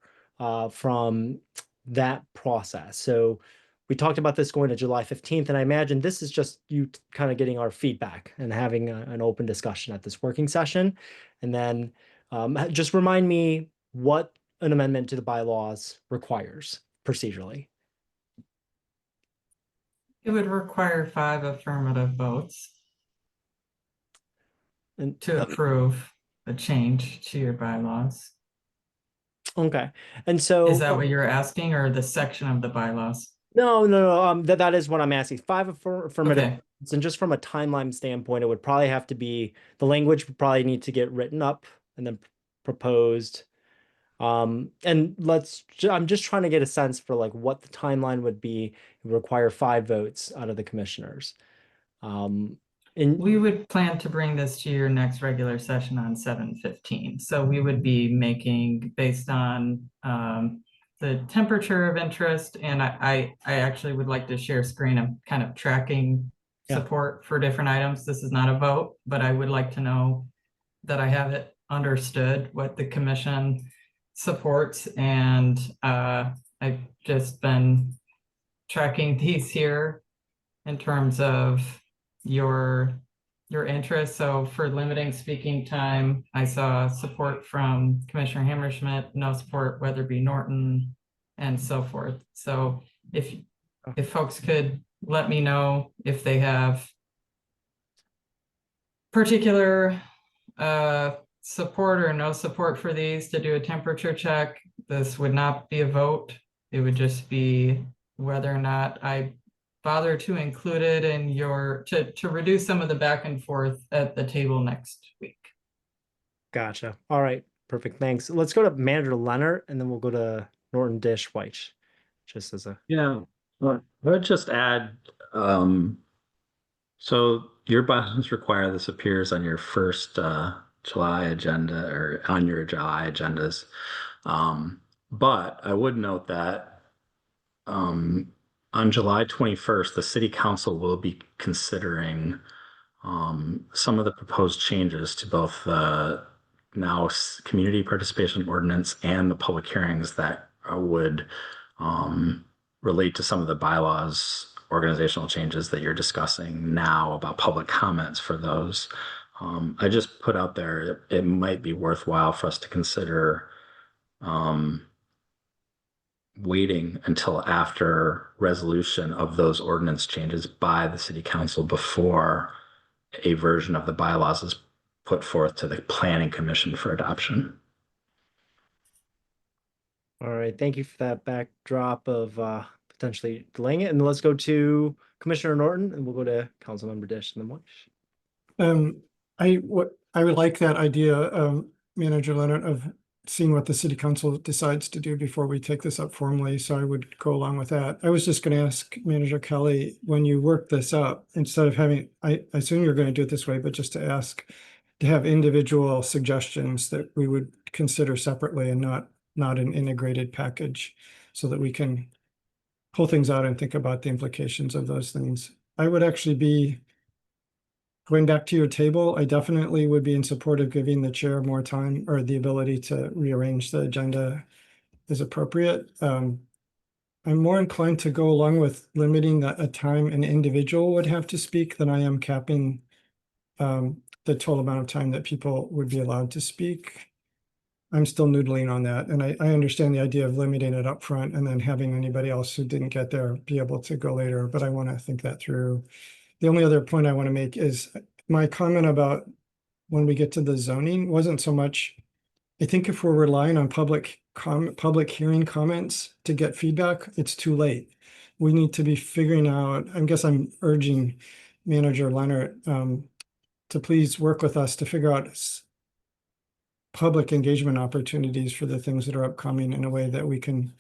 from that process? So we talked about this going to July 15th, and I imagine this is just you kind of getting our feedback and having an open discussion at this working session. And then just remind me what an amendment to the bylaws requires procedurally. It would require 5 affirmative votes And to approve a change to your bylaws. okay, and so Is that what you're asking, or the section of the bylaws? No. That is what I'm asking. 5 affirmative. Okay. And just from a timeline standpoint, it would probably have to be, the language would probably need to get written up and then proposed. And I'm just trying to get a sense for like what the timeline would be. It would require 5 votes out of the commissioners. We would plan to bring this to your next regular session on 7/15. So we would be making, based on the temperature of interest, and I actually would like to share screen. I'm kind of tracking support for different items. This is not a vote, but I would like to know that I have it understood what the commission supports. And I've just been tracking these here in terms of your interest. So for limiting speaking time, I saw support from Commissioner Hammerschmidt, no support Weatherby Norton, and so forth. So if folks could let me know if they have particular support or no support for these to do a temperature check. This would not be a vote. It would just be whether or not I bother to include it in your, to reduce some of the back and forth at the table next week. Gotcha. All right. Perfect. Thanks. Let's go to Manager Leonard, and then we'll go to Norton Dish White, just as a. Yeah, well, I would just add, so your bylaws require this appears on your first July agenda or on your July agendas. But I would note that on July 21st, the City Council will be considering some of the proposed changes to both the now community participation ordinance and the public hearings that would relate to some of the bylaws, organizational changes that you're discussing now about public comments for those. I just put out there, it might be worthwhile for us to consider waiting until after resolution of those ordinance changes by the City Council before a version of the bylaws is put forth to the Planning Commission for adoption. All right. Thank you for that backdrop of potentially delaying it. And let's go to Commissioner Norton, and we'll go to Councilmember Dish and then White. I would like that idea, Manager Leonard, of seeing what the City Council decides to do before we take this up formally. So I would go along with that. I was just going to ask Manager Kelly, when you work this up, instead of having, I assume you're going to do it this way, but just to ask to have individual suggestions that we would consider separately and not an integrated package, so that we can pull things out and think about the implications of those things. I would actually be going back to your table. I definitely would be in support of giving the chair more time or the ability to rearrange the agenda as appropriate. I'm more inclined to go along with limiting a time an individual would have to speak than I am capping the total amount of time that people would be allowed to speak. I'm still noodling on that. And I understand the idea of limiting it up front and then having anybody else who didn't get there be able to go later, but I want to think that through. The only other point I want to make is my comment about when we get to the zoning wasn't so much, I think if we're relying on public hearing comments to get feedback, it's too late. We need to be figuring out, I guess I'm urging Manager Leonard to please work with us to figure out public engagement opportunities for the things that are upcoming in a way that we can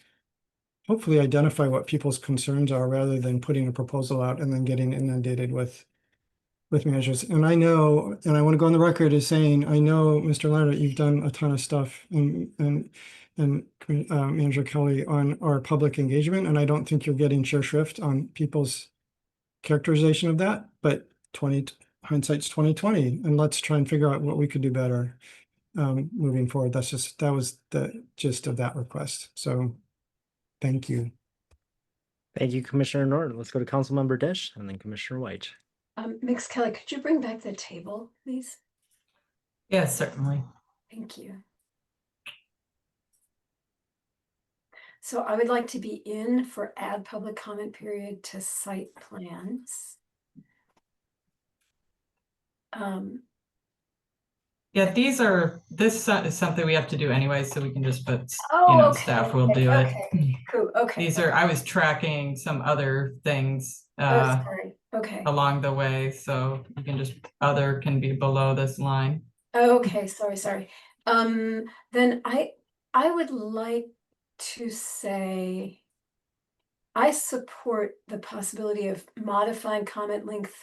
hopefully identify what people's concerns are rather than putting a proposal out and then getting inundated with managers. And I know, and I want to go on the record as saying, I know, Mr. Leonard, you've done a ton of stuff and Manager Kelly on our public engagement. And I don't think you're getting share shrift on people's characterization of that, but hindsight's 2020, and let's try and figure out what we could do better moving forward. That was the gist of that request. So thank you. Thank you, Commissioner Norton. Let's go to Councilmember Dish and then Commissioner White. Mix Kelly, could you bring back the table, please? Yes, certainly. Thank you. So I would like to be in for add public comment period to site plans. Yeah, this is something we have to do anyway, so we can just put, okay, staff will do it. Okay, cool, okay. I was tracking some other things sorry. Okay. along the way, so you can just, other can be below this line. Okay, sorry. Then I would like to say I support the possibility of modifying comment length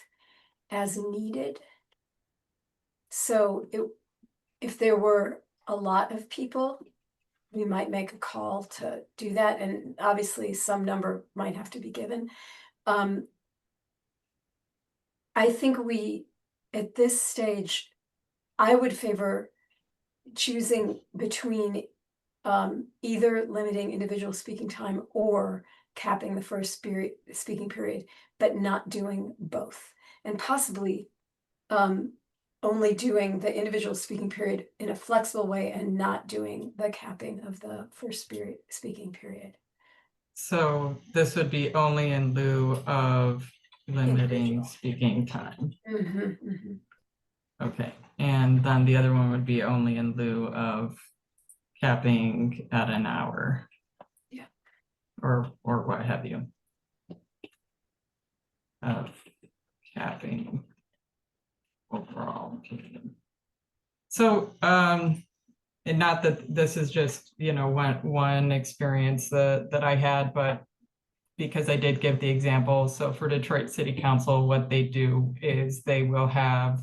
as needed. So if there were a lot of people, we might make a call to do that, and obviously some number might have to be given. I think at this stage, I would favor choosing between either limiting individual speaking time or capping the first speaking period, but not doing both, and possibly only doing the individual speaking period in a flexible way and not doing the capping of the first speaking period. So this would be only in lieu of limiting Individual speaking time. Mm-hmm. Okay, and then the other one would be only in lieu of capping at an hour. Yeah. Or what have you. Of capping overall. So, and not that this is just, one experience that I had, but because I did give the example. So for Detroit City Council, what they do is they will have,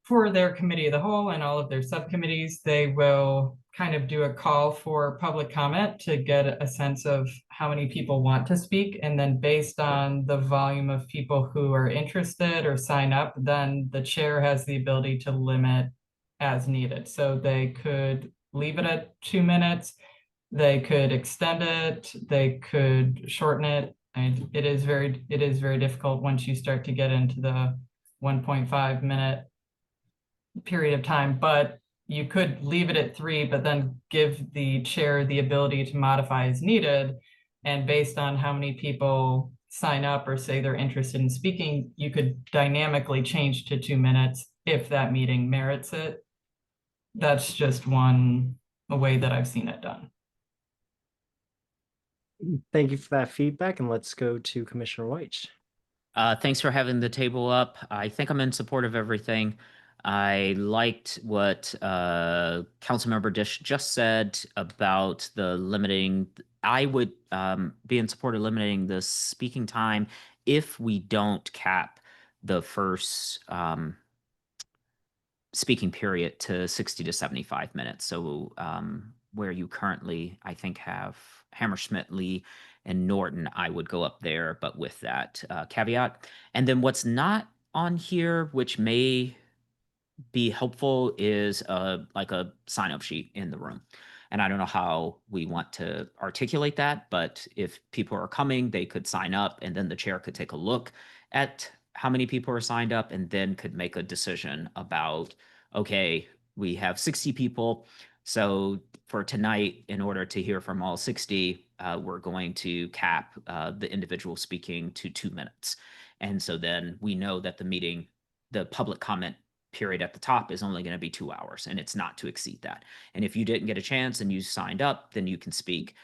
for their committee of the whole and all of their subcommittees, they will kind of do a call for public comment to get a sense of how many people want to speak. And then based on the volume of people who are interested or sign up, then the chair has the ability to limit as needed. So they could leave it at 2 minutes, they could extend it, they could shorten it. And it is very difficult once you start to get into the 1.5 minute period of time, but you could leave it at 3, but then give the chair the ability to modify as needed. And based on how many people sign up or say they're interested in speaking, you could dynamically change to 2 minutes if that meeting merits it. That's just a way that I've seen it done. Thank you for that feedback, and let's go to Commissioner White. Thanks for having the table up. I think I'm in support of everything. I liked what Councilmember Dish just said about the limiting. I would be in support of limiting the speaking time if we don't cap the first speaking period to 60 to 75 minutes. So where you currently, I think, have Hammersmith, Lee, and Norton, I would go up there, but with that caveat. And then what's not on here, which may be helpful, is like a sign-up sheet in the room. And I don't know how we want to articulate that, but if people are coming, they could sign up, and then the chair could take a look at how many people are signed up and then could make a decision about, okay, we have 60 people. So for tonight, in order to hear from all 60, we're going to cap the individual speaking to 2 minutes. And so then we know that the public comment period at the top is only going to be 2 hours, and it's not to exceed that. And if you didn't get a chance and you signed up, then you can speak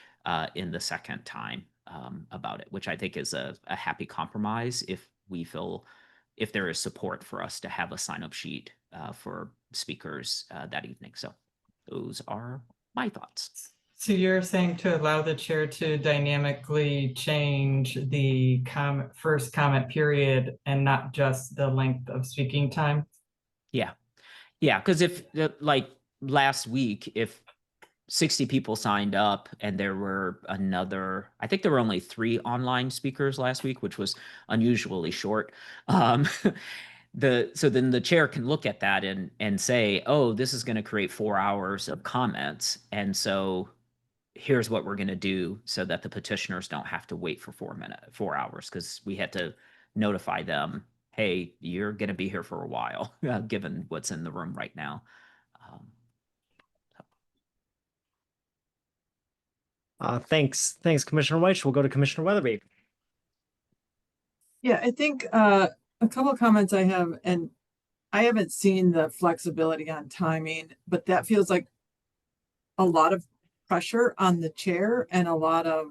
in the second time about it, which I think is a happy compromise if we feel, if there is support for us to have a sign-up sheet for speakers that evening. So those are my thoughts. So you're saying to allow the chair to dynamically change the first comment period and not just the length of speaking time? Yeah. Yeah. Because if like last week, if 60 people signed up and there were I think there were only 3 online speakers last week, which was unusually short. So then the chair can look at that and say, oh, this is going to create 4 hours of comments. And so here's what we're going to do so that the petitioners don't have to wait for 4 hours, because we had to notify them, hey, you're going to be here for a while, given what's in the room right now. Thanks, Commissioner White. We'll go to Commissioner Weatherby. Yeah, I think a couple of comments I have, and I haven't seen the flexibility on timing, but that feels like a lot of pressure on the chair and a lot of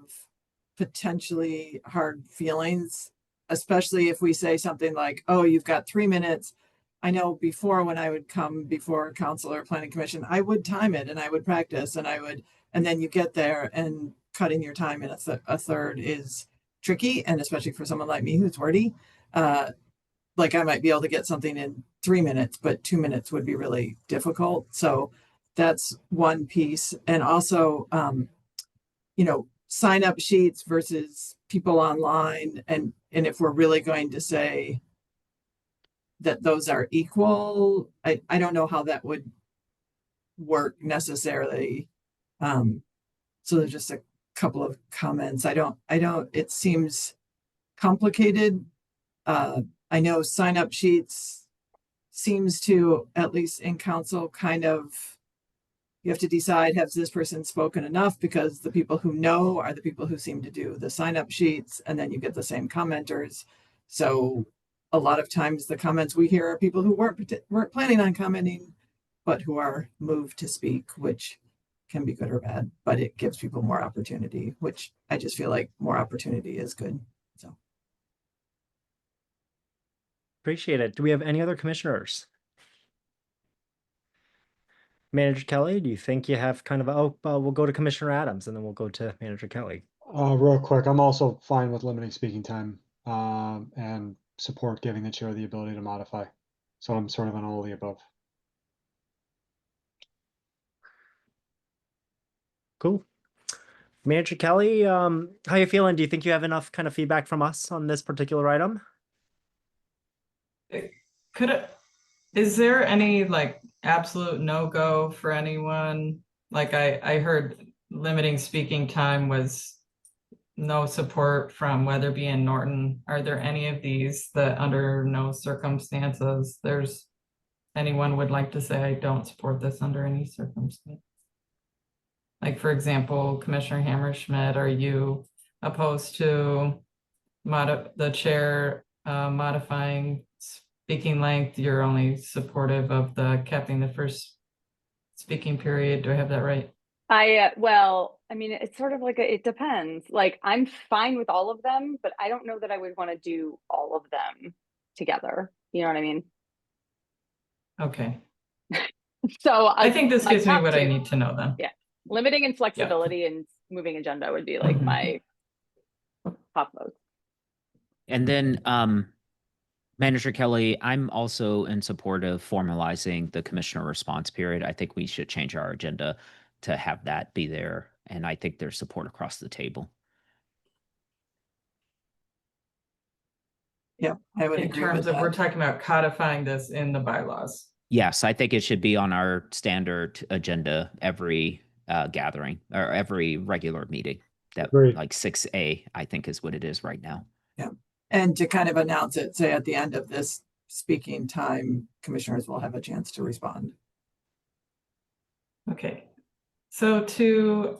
potentially hard feelings, especially if we say something like, oh, you've got 3 minutes. I know before, when I would come before council or planning commission, I would time it and I would practice and then you get there and cutting your time in a third is tricky. And especially for someone like me who's wordy, like I might be able to get something in 3 minutes, but 2 minutes would be really difficult. So that's one piece. And also, sign up sheets versus people online. And if we're really going to say that those are equal, I don't know how that would work necessarily. So there's just a couple of comments. It seems complicated. I know sign up sheets seems to, at least in council, kind of, you have to decide, has this person spoken enough? Because the people who know are the people who seem to do the sign up sheets, and then you get the same commenters. So a lot of times the comments we hear are people who weren't planning on commenting, but who are moved to speak, which can be good or bad, but it gives people more opportunity, which I just feel like more opportunity is good. So Appreciate it. Do we have any other commissioners? Manager Kelly, do you think you have kind of we'll go to Commissioner Adams and then we'll go to Manager Kelly. Real quick, I'm also fine with limiting speaking time and support giving the chair the ability to modify. So I'm sort of on all of the above. Cool. Manager Kelly, how you feeling? Do you think you have enough kind of feedback from us on this particular item? Is there any like absolute no-go for anyone? Like I heard limiting speaking time was no support from Weatherby and Norton. Are there any of these that under no circumstances anyone would like to say, I don't support this under any circumstance? Like, for example, Commissioner Hammerschmidt, are you opposed to the chair modifying speaking length? You're only supportive of the capping the first speaking period. Do I have that right? Well, I mean, it's sort of like it depends. Like, I'm fine with all of them, but I don't know that I would want to do all of them together. You know what I mean? Okay. So I think this gives me what I need to know then. Yeah. Limiting and flexibility and moving agenda would be like my top votes. And then Manager Kelly, I'm also in support of formalizing the commissioner response period. I think we should change our agenda to have that be there. And I think there's support across the table. Yeah, I would In agree terms with of, we're that. talking about codifying this in the bylaws. Yes, I think it should be on our standard agenda every gathering or every regular meeting. That Agreed. like 6A, I think is what it is right now. Yeah. And to kind of announce it, say at the end of this speaking time, commissioners will have a chance to respond. Okay. So to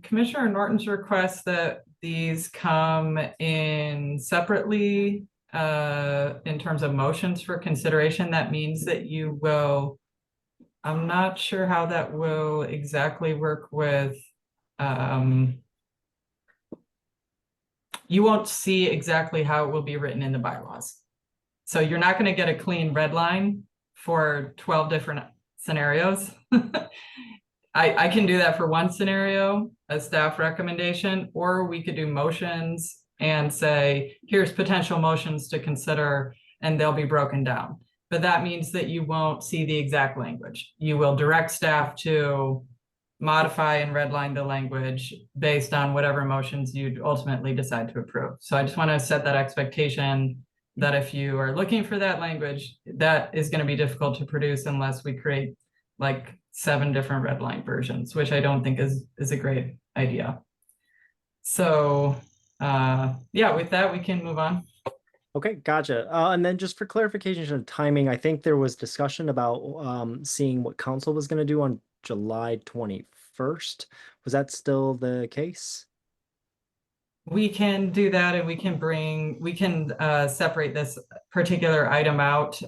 Commissioner Norton's request that these come in separately in terms of motions for consideration, that means that you will, I'm not sure how that will exactly work with you won't see exactly how it will be written in the bylaws. So you're not going to get a clean red line for 12 different scenarios. I can do that for one scenario, a staff recommendation, or we could do motions and say, here's potential motions to consider, and they'll be broken down. But that means that you won't see the exact language. You will direct staff to modify and redline the language based on whatever motions you ultimately decide to approve. So I just want to set that expectation that if you are looking for that language, that is going to be difficult to produce unless we create like 7 different red line versions, which I don't think is a great idea. So yeah, with that, we can move on. Okay, gotcha. And then just for clarification of timing, I think there was discussion about seeing what council was going to do on July 21st. Was that still the case? We can do that, and we can separate this particular item out.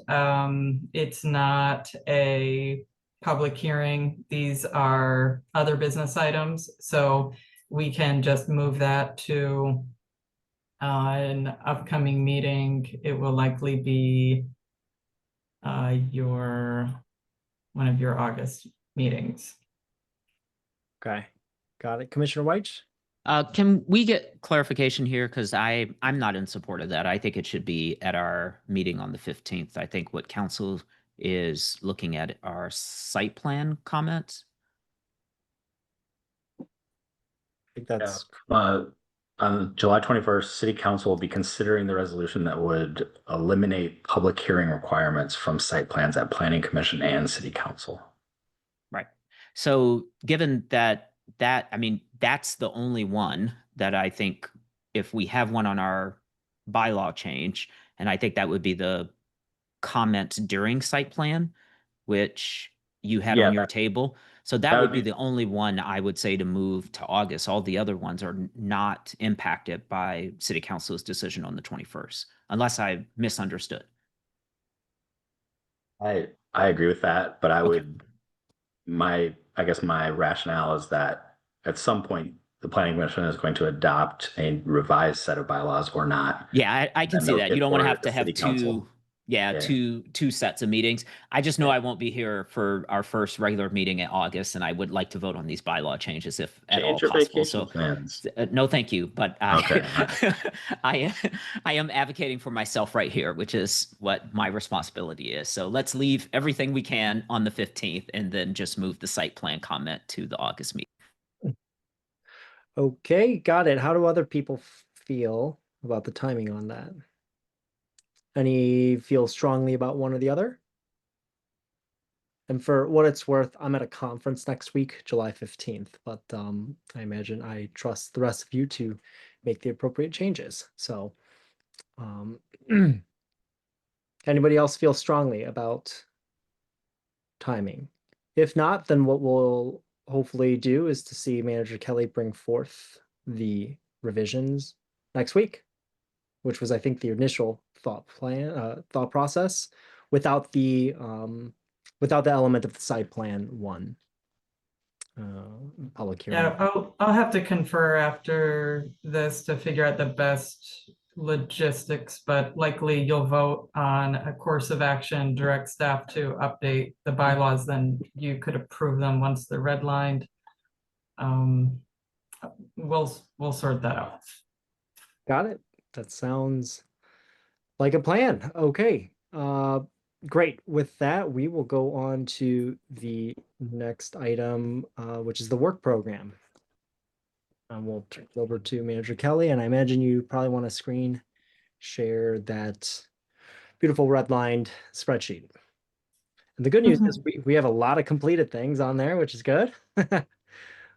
It's not a public hearing. These are other business items. So we can just move that to an upcoming meeting. It will likely be one of your August meetings. Okay, got it. Commissioner White? Can we get clarification here? Because I'm not in support of that. I think it should be at our meeting on the 15th. I think what council is looking at are site plan comments. I think that's on July 21st, City Council will be considering the resolution that would eliminate public hearing requirements from site plans at Planning Commission and City Council. Right. So given that, I mean, that's the only one that I think if we have one on our bylaw change, and I think that would be the comments during site plan, which you had Yeah, on your table. So that that would would be be- the only one I would say to move to August. All the other ones are not impacted by City Council's decision on the 21st, unless I misunderstood. I agree with that, but I Okay. would, I guess my rationale is that at some point, the Planning Commission is going to adopt a revised set of bylaws or not. Yeah, I can And see they'll that. get You don't want to forwarded have to have City Council. Yeah. two sets of meetings. I just know I won't be here for our first regular meeting in August, and I would like to vote on these bylaw changes if at all Change your possible. vacation So plans. no, thank you. But Okay. I am advocating for myself right here, which is what my responsibility is. So let's leave everything we can on the 15th and then just move the site plan comment to the August meeting. okay, got it. How do other people feel about the timing on that? Any feel strongly about one or the other? And for what it's worth, I'm at a conference next week, July 15th, but I imagine I trust the rest of you to make the appropriate changes. So anybody else feel strongly about timing? If not, then what we'll hopefully do is to see Manager Kelly bring forth the revisions next week, which was, I think, the initial thought process without the element of the site plan one public hearing. Yeah, I'll have to confer after this to figure out the best logistics, but likely you'll vote on a course of action, direct staff to update the bylaws, then you could approve them once they're redlined. We'll sort that out. Got it. That sounds like a plan. Okay. Great. With that, we will go on to the next item, which is the work program. And we'll turn it over to Manager Kelly, and I imagine you probably want to screen share that beautiful redlined spreadsheet. And the good news is we have a lot of completed things on there, which is good.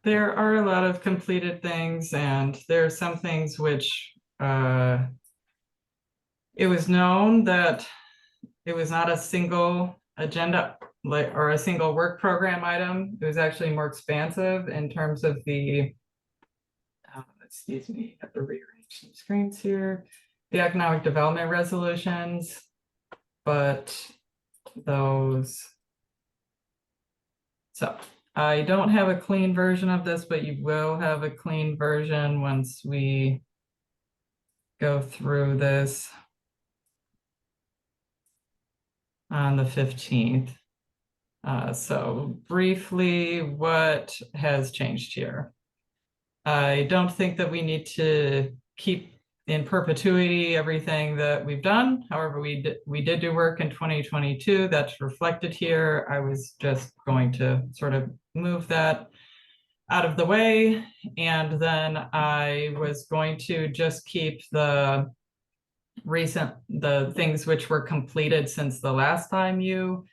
There are a lot of completed things, and there are some things which it was known that it was not a single agenda or a single work program item. It was actually more expansive in terms of the, excuse me, I have to rearrange some screens here. The economic development resolutions, but those. So I don't have a clean version of this, but you will have a clean version once we go through this on the 15th. So briefly, what has changed here? I don't think that we need to keep in perpetuity everything that we've done. However, we did do work in 2022 that's reflected here. I was just going to sort of move that out of the way. And then I was going to just keep the things which were completed since the last time you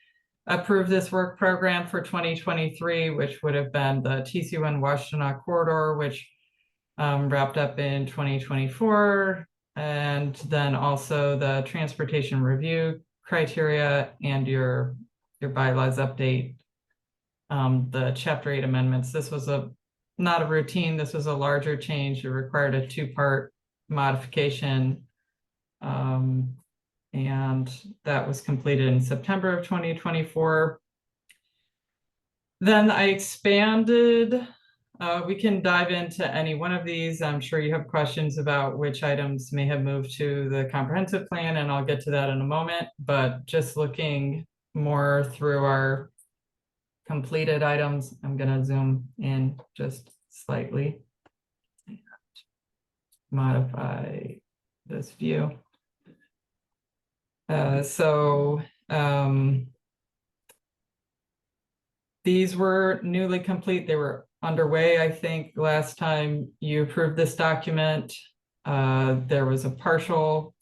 approved this work program for 2023, which would have been the TC1 Washtenaw corridor, which wrapped up in 2024, and then also the transportation review criteria and your bylaws update, the Chapter 8 amendments. This was not a routine, this was a larger change. It required a two-part modification, and that was completed in September of 2024. Then I expanded. We can dive into any one of these. I'm sure you have questions about which items may have moved to the comprehensive plan, and I'll get to that in a moment. But just looking more through our completed items, I'm going to zoom in just slightly and modify this view. These were newly complete. They were underway, I think, last time you approved this document. There was a partial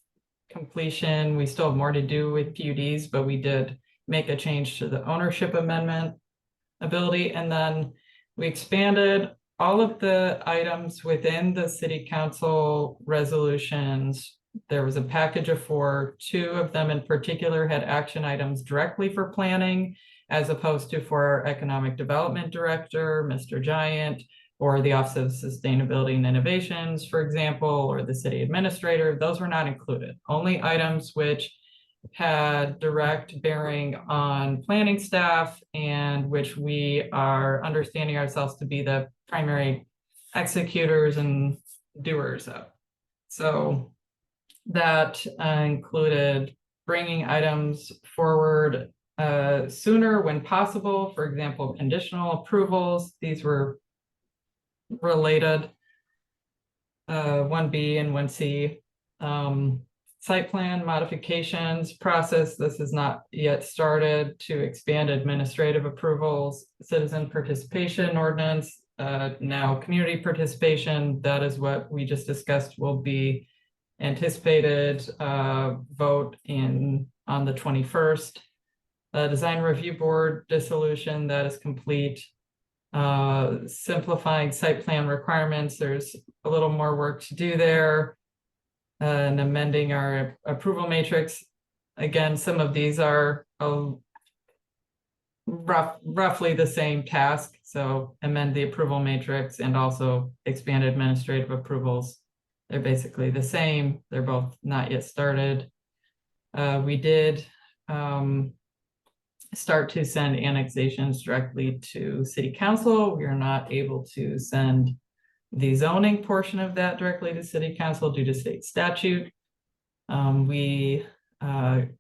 completion. We still have more to do with PUDs, but we did make a change to the ownership amendment ability. And then we expanded all of the items within the city council resolutions. There was a package of 4. 2 of them in particular had action items directly for planning, as opposed to for our economic development director, Mr. Giant, or the Office of Sustainability and Innovations, for example, or the city administrator. Those were not included. Only items which had direct bearing on planning staff and which we are understanding ourselves to be the primary executors and doers of. So that included bringing items forward sooner when possible. For example, conditional approvals. These were related, 1B and 1C. Site plan modifications process. This is not yet started to expand administrative approvals. Citizen participation ordinance. Now community participation. That is what we just discussed will be anticipated vote on the 21st. Design review board dissolution, that is complete. Simplifying site plan requirements, there's a little more work to do there. And amending our approval matrix. Again, some of these are roughly the same task. So amend the approval matrix and also expand administrative approvals. They're basically the same. They're both not yet started. We did start to send annexations directly to city council. We are not able to send the zoning portion of that directly to city council due to state statute. We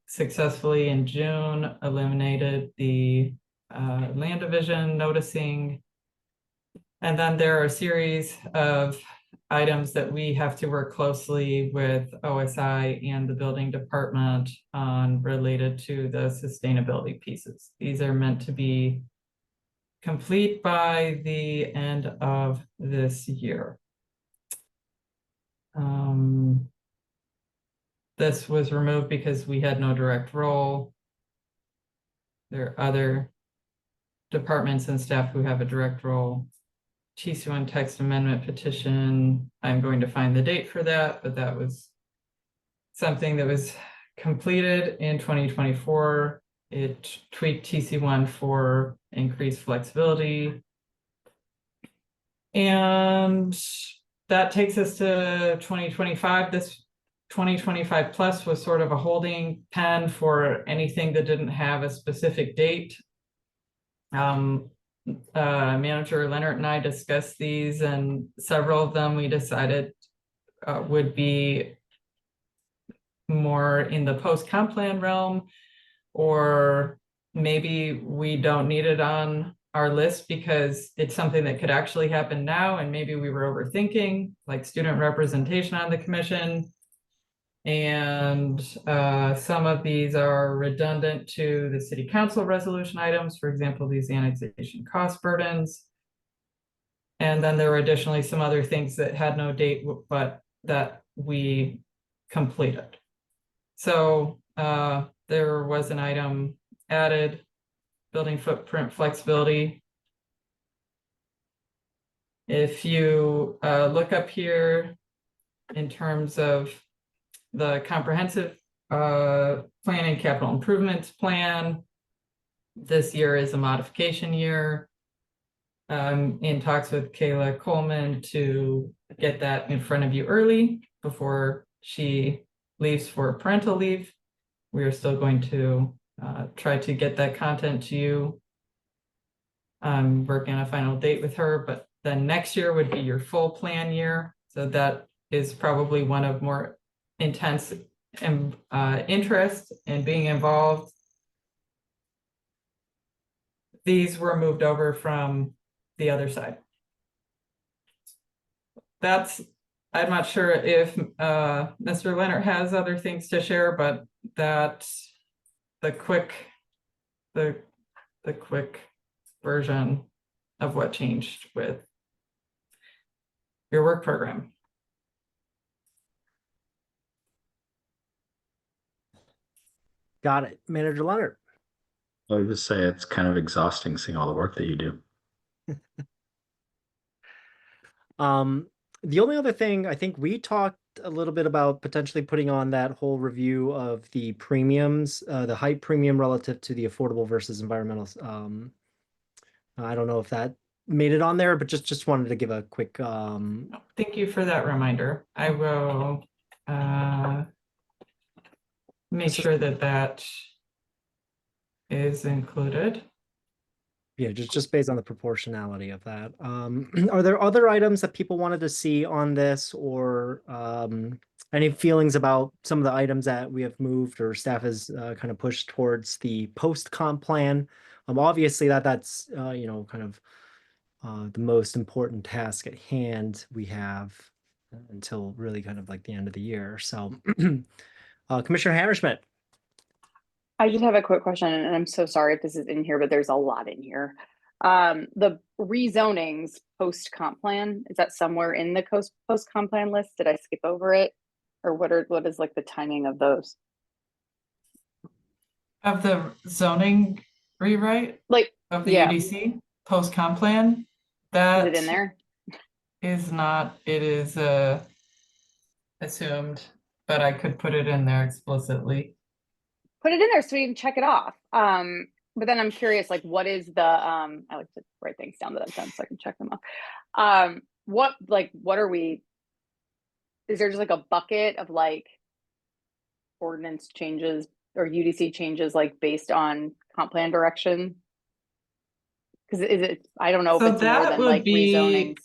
successfully in June eliminated the land division noticing. And then there are a series of items that we have to work closely with OSI and the building department on related to the sustainability pieces. These are meant to be complete by the end of this year. this was removed because we had no direct role. There are other departments and staff who have a direct role. TC1 text amendment petition, I'm going to find the date for that, but that was something that was completed in 2024. It tweaked TC1 for increased flexibility. And that takes us to 2025. This 2025 plus was sort of a holding pen for anything that didn't have a specific date. Manager Leonard and I discussed these, and several of them we decided would be more in the post-comp plan realm, or maybe we don't need it on our list because it's something that could actually happen now, and maybe we were overthinking, like student representation on the commission. And some of these are redundant to the city council resolution items, for example, these annexation cost burdens. And then there were additionally some other things that had no date, but that we completed. So there was an item added, building footprint flexibility. If you look up here in terms of the comprehensive planning capital improvements plan, this year is a modification year. In talks with Kayla Coleman to get that in front of you early before she leaves for parental leave. We are still going to try to get that content to you. I'm working on a final date with her, but then next year would be your full plan year. So that is probably one of more intense interest in being involved. These were moved over from the other side. I'm not sure if Mr. Leonard has other things to share, but that's the quick version of what changed with your work program. Got it. Manager Leonard. I would just say it's kind of exhausting seeing all the work that you do. The only other thing, I think we talked a little bit about potentially putting on that whole review of the premiums, the height premium relative to the affordable versus environmental. I don't know if that made it on there, but just wanted to give a quick. Thank you for that reminder. I will make sure that is included. Yeah, just based on the proportionality of that. Are there other items that people wanted to see on this, or any feelings about some of the items that we have moved or staff has kind of pushed towards the post-comp plan? Obviously that's kind of the most important task at hand we have until really kind of like the end of the year. So Commissioner Hammerschmidt. I just have a quick question, and I'm so sorry if this is in here, but there's a lot in here. The rezonings post-comp plan, is that somewhere in the post-comp plan list? Did I skip over it? Or what is like the timing of those? Of the zoning rewrite? Like, of the UDC post-comp plan? Is it in there? Is not, it is assumed, but I could put it in there explicitly. Put it in there so we can check it off. But then I'm curious, like, what is the I like to write things down that I've done so I can check them off. What are we, is there just like a bucket of like ordinance changes or UDC changes like based on comp plan direction? Because is it, I don't know if it's more than like rezonings.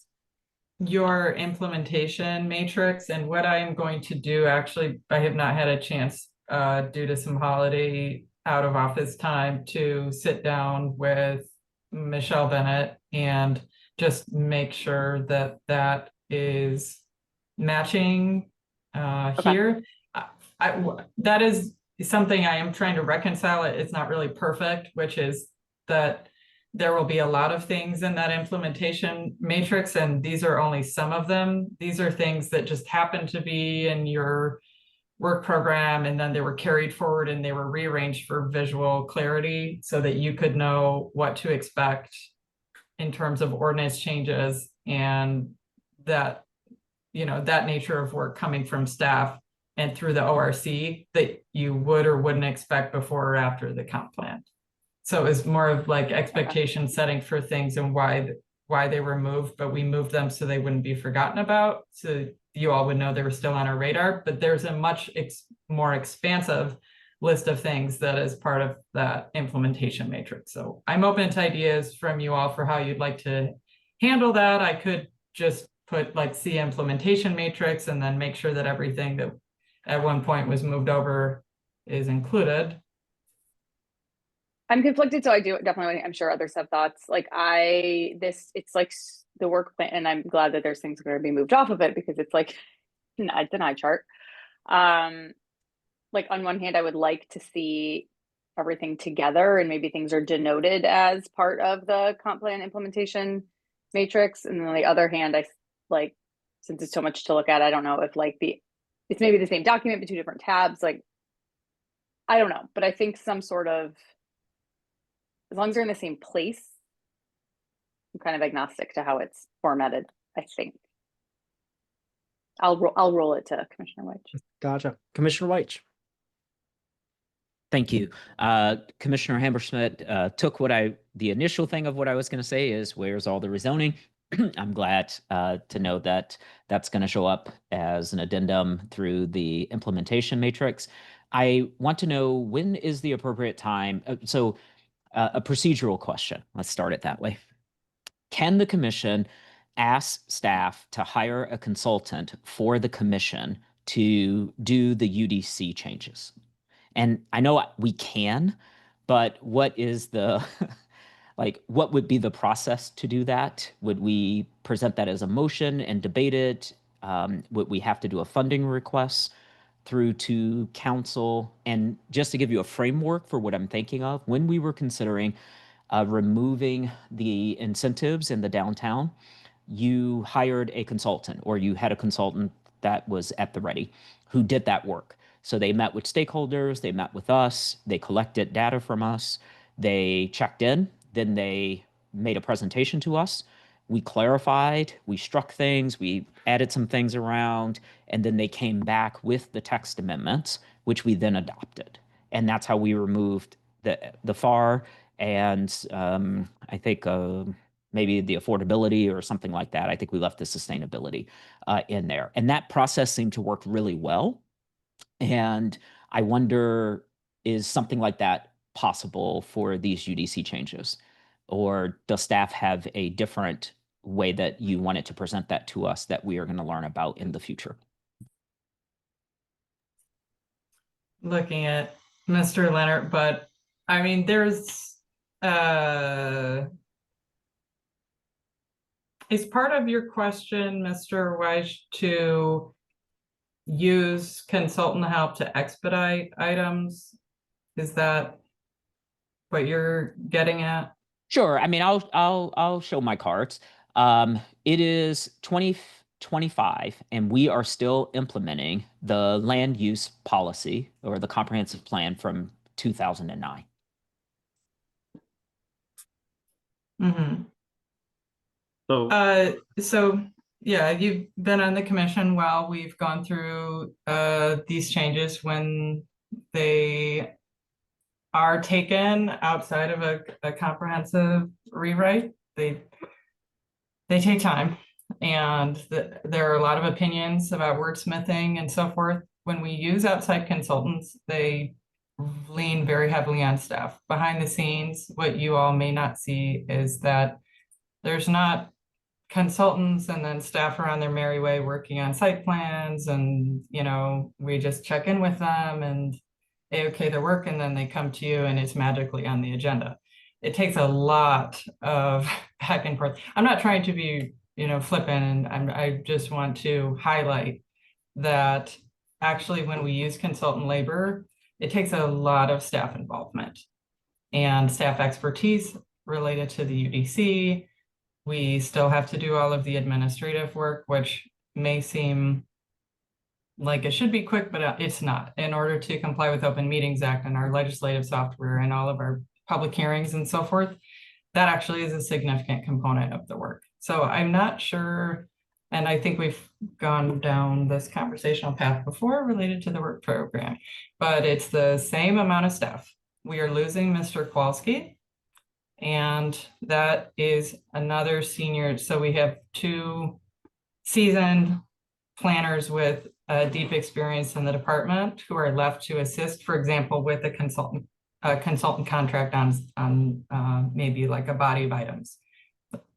Your implementation matrix, and what I am going to do, actually, I have not had a chance due to some holiday out of office time to sit down with Michelle Bennett and just make sure that that is matching here. That is something I am trying to reconcile. It's not really perfect, which is that there will be a lot of things in that implementation matrix, and these are only some of them. These are things that just happen to be in your work program, and then they were carried forward and they were rearranged for visual clarity so that you could know what to expect in terms of ordinance changes and that, you know, that nature of work coming from staff and through the ORC that you would or wouldn't expect before or after the comp plan. So it was more of like expectation setting for things and why they were moved, but we moved them so they wouldn't be forgotten about. So you all would know they were still on our radar, but there's a much more expansive list of things that is part of that implementation matrix. So I'm open to ideas from you all for how you'd like to handle that. I could just put like C implementation matrix and then make sure that everything that at one point was moved over is included. I'm conflicted, so I do definitely, I'm sure others have thoughts. Like it's like the work plan, and I'm glad that there's things that are going to be moved off of it because it's like, it's an eye chart. Like on one hand, I would like to see everything together and maybe things are denoted as part of the comp plan implementation matrix. And then on the other hand, I like, since it's so much to look at, I don't know if like it's maybe the same document but two different tabs. Like, I don't know, but I think some sort of, as long as they're in the same place, I'm kind of agnostic to how it's formatted, I think. I'll roll it to Commissioner White. Gotcha. Commissioner White. Thank you. Commissioner Hammersmith took the initial thing of what I was going to say is where's all the rezoning? I'm glad to know that that's going to show up as an addendum through the implementation matrix. I want to know when is the appropriate time. A procedural question. Let's start it that way. Can the commission ask staff to hire a consultant for the commission to do the UDC changes? And I know we can, but what is the, like, what would be the process to do that? Would we present that as a motion and debate it? Would we have to do a funding request through to council? And just to give you a framework for what I'm thinking of, when we were considering removing the incentives in the downtown, you hired a consultant or you had a consultant that was at the ready who did that work. So they met with stakeholders, they met with us, they collected data from us, they checked in, then they made a presentation to us. We clarified, we struck things, we added some things around, and then they came back with the text amendments, which we then adopted. And that's how we removed the FAR and I think maybe the affordability or something like that. I think we left the sustainability in there. And that process seemed to work really well. And I wonder, is something like that possible for these UDC changes? Or does staff have a different way that you wanted to present that to us that we are going to learn about in the future? Looking at Mr. Leonard, but I mean, there's is part of your question, Mr. Weiss, to use consultant help to expedite items? Is that what you're getting at? Sure. I mean, I'll show my cards. It is 2025, and we are still implementing the land use policy or the comprehensive plan from 2009. Mm-hmm. So, So yeah, you've been on the commission while we've gone through these changes. When they are taken outside of a comprehensive rewrite, they take time, and there are a lot of opinions about wordsmithing and so forth. When we use outside consultants, they lean very heavily on staff. Behind the scenes, what you all may not see is that there's not consultants and then staff are on their merry way working on site plans, and you know, we just check in with them and they okay their work, and then they come to you and it's magically on the agenda. It takes a lot of back and forth. I'm not trying to be, you know, flippant, and I just want to highlight that actually when we use consultant labor, it takes a lot of staff involvement and staff expertise related to the UDC. We still have to do all of the administrative work, which may seem like it should be quick, but it's not. In order to comply with Open Meetings Act and our legislative software and all of our public hearings and so forth, that actually is a significant component of the work. So I'm not sure, and I think we've gone down this conversational path before related to the work program, but it's the same amount of staff. We are losing Mr. Kowalski, and that is another senior. So we have 2 seasoned planners with deep experience in the department who are left to assist, for example, with a consultant contract on maybe like a body of items.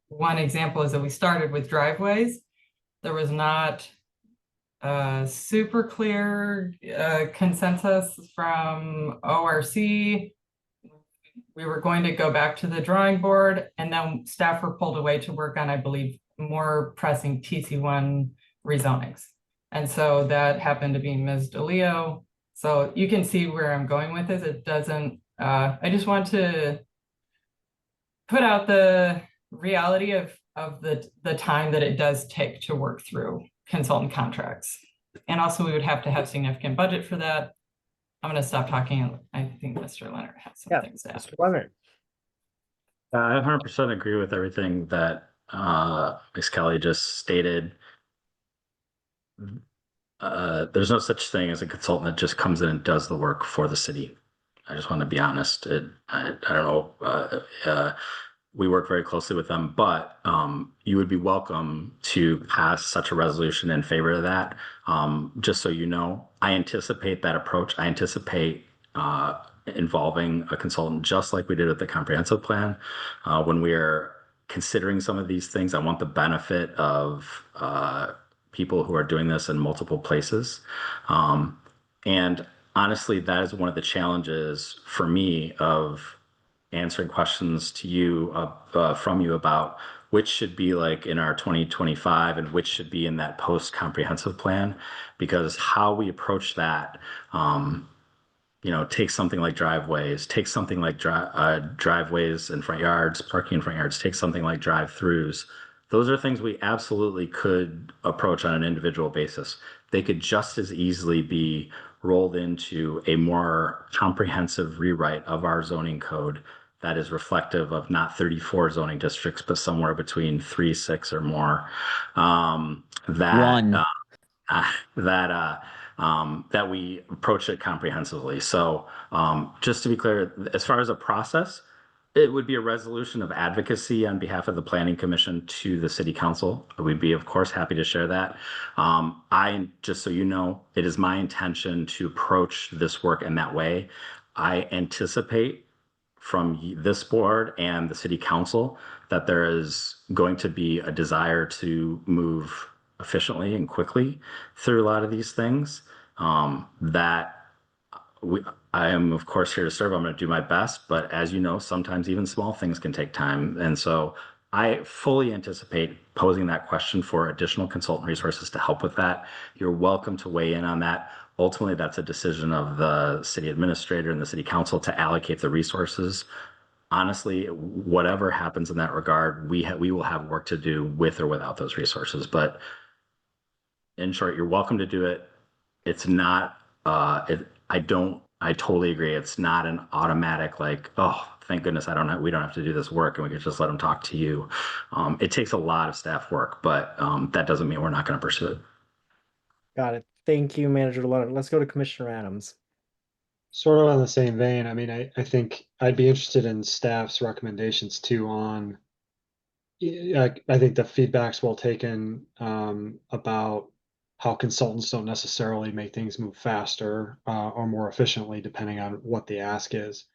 One example is that we started with driveways. There was not a super clear consensus from ORC. We were going to go back to the drawing board, and then staff were pulled away to work on, I believe, more pressing TC1 rezonings. And so that happened to be Ms. DeLeo. So you can see where I'm going with this. It doesn't, I just want to put out the reality of the time that it does take to work through consultant contracts. And also we would have to have significant budget for that. I'm going to stop talking. I think Mr. Leonard has some things to add. Mr. Leonard. I 100% agree with everything that Ms. Kelly just stated. There's no such thing as a consultant that just comes in and does the work for the city. I just want to be honest. I don't know. We work very closely with them, but you would be welcome to pass such a resolution in favor of that. Just so you know, I anticipate that approach. I anticipate involving a consultant, just like we did with the comprehensive plan. When we are considering some of these things, I want the benefit of people who are doing this in multiple places. And honestly, that is one of the challenges for me of answering questions to you from you about which should be like in our 2025 and which should be in that post comprehensive plan, because how we approach that, take something like driveways, take something like driveways in front yards, parking in front yards, take something like drive-throughs. Those are things we absolutely could approach on an individual basis. They could just as easily be rolled into a more comprehensive rewrite of our zoning code that is reflective of not 34 zoning districts, but somewhere between 3, 6 or more. That we approach it comprehensively. So just to be clear, as far as a process, it would be a resolution of advocacy on behalf of the Planning Commission to the City Council. We'd be, of course, happy to share that. Just so you know, it is my intention to approach this work in that way. I anticipate from this board and the City Council that there is going to be a desire to move efficiently and quickly through a lot of these things. I am, of course, here to serve. I'm going to do my best, but as you know, sometimes even small things can take time. And so I fully anticipate posing that question for additional consultant resources to help with that. You're welcome to weigh in on that. Ultimately, that's a decision of the city administrator and the City Council to allocate the resources. Honestly, whatever happens in that regard, we will have work to do with or without those resources. But in short, you're welcome to do it. It's not, I totally agree. It's not an automatic like, oh, thank goodness we don't have to do this work and we can just let them talk to you. It takes a lot of staff work, but that doesn't mean we're not going to pursue it. Got it. Thank you, Manager Leonard. Let's go to Commissioner Adams. Sort of on the same vein, I mean, I think I'd be interested in staff's recommendations too on, I think the feedback's well taken about how consultants don't necessarily make things move faster or more efficiently, depending on what the ask is.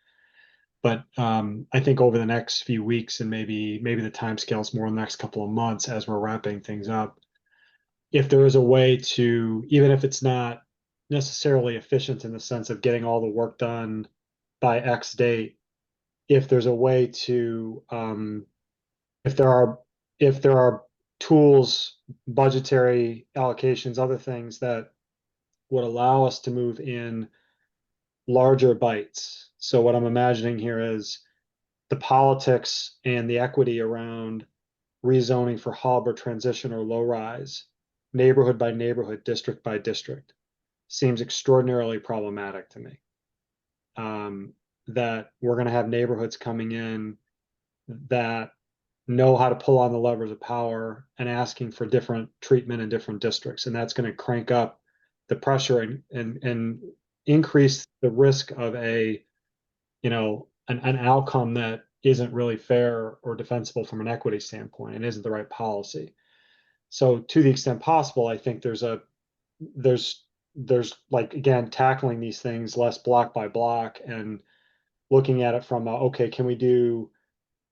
But I think over the next few weeks and maybe the timescale's more in the next couple of months as we're wrapping things up, if there is a way to, even if it's not necessarily efficient in the sense of getting all the work done by X date, if there's a way to, if there are tools, budgetary allocations, other things that would allow us to move in larger bites. So what I'm imagining here is the politics and the equity around rezoning for hub or transition or low rise, neighborhood by neighborhood, district by district. seems extraordinarily problematic to me. That we're going to have neighborhoods coming in that know how to pull on the levers of power and asking for different treatment in different districts. And that's going to crank up the pressure and increase the risk of an outcome that isn't really fair or defensible from an equity standpoint and isn't the right policy. So to the extent possible, I think there's like, again, tackling these things less block by block and looking at it from okay, can we do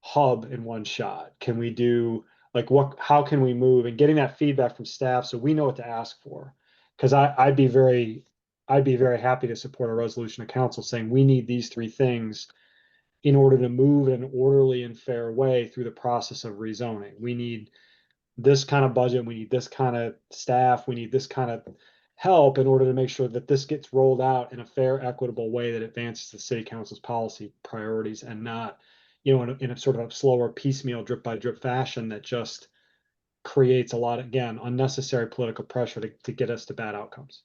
hub in one shot? Can we do like how can we move, and getting that feedback from staff so we know what to ask for? Because I'd be very happy to support a resolution of council saying we need these 3 things in order to move in an orderly and fair way through the process of rezoning. We need this kind of budget, we need this kind of staff, we need this kind of help in order to make sure that this gets rolled out in a fair, equitable way that advances the city council's policy priorities, and not, in a sort of a slower, piecemeal, drip by drip fashion that just creates a lot of, again, unnecessary political pressure to get us to bad outcomes.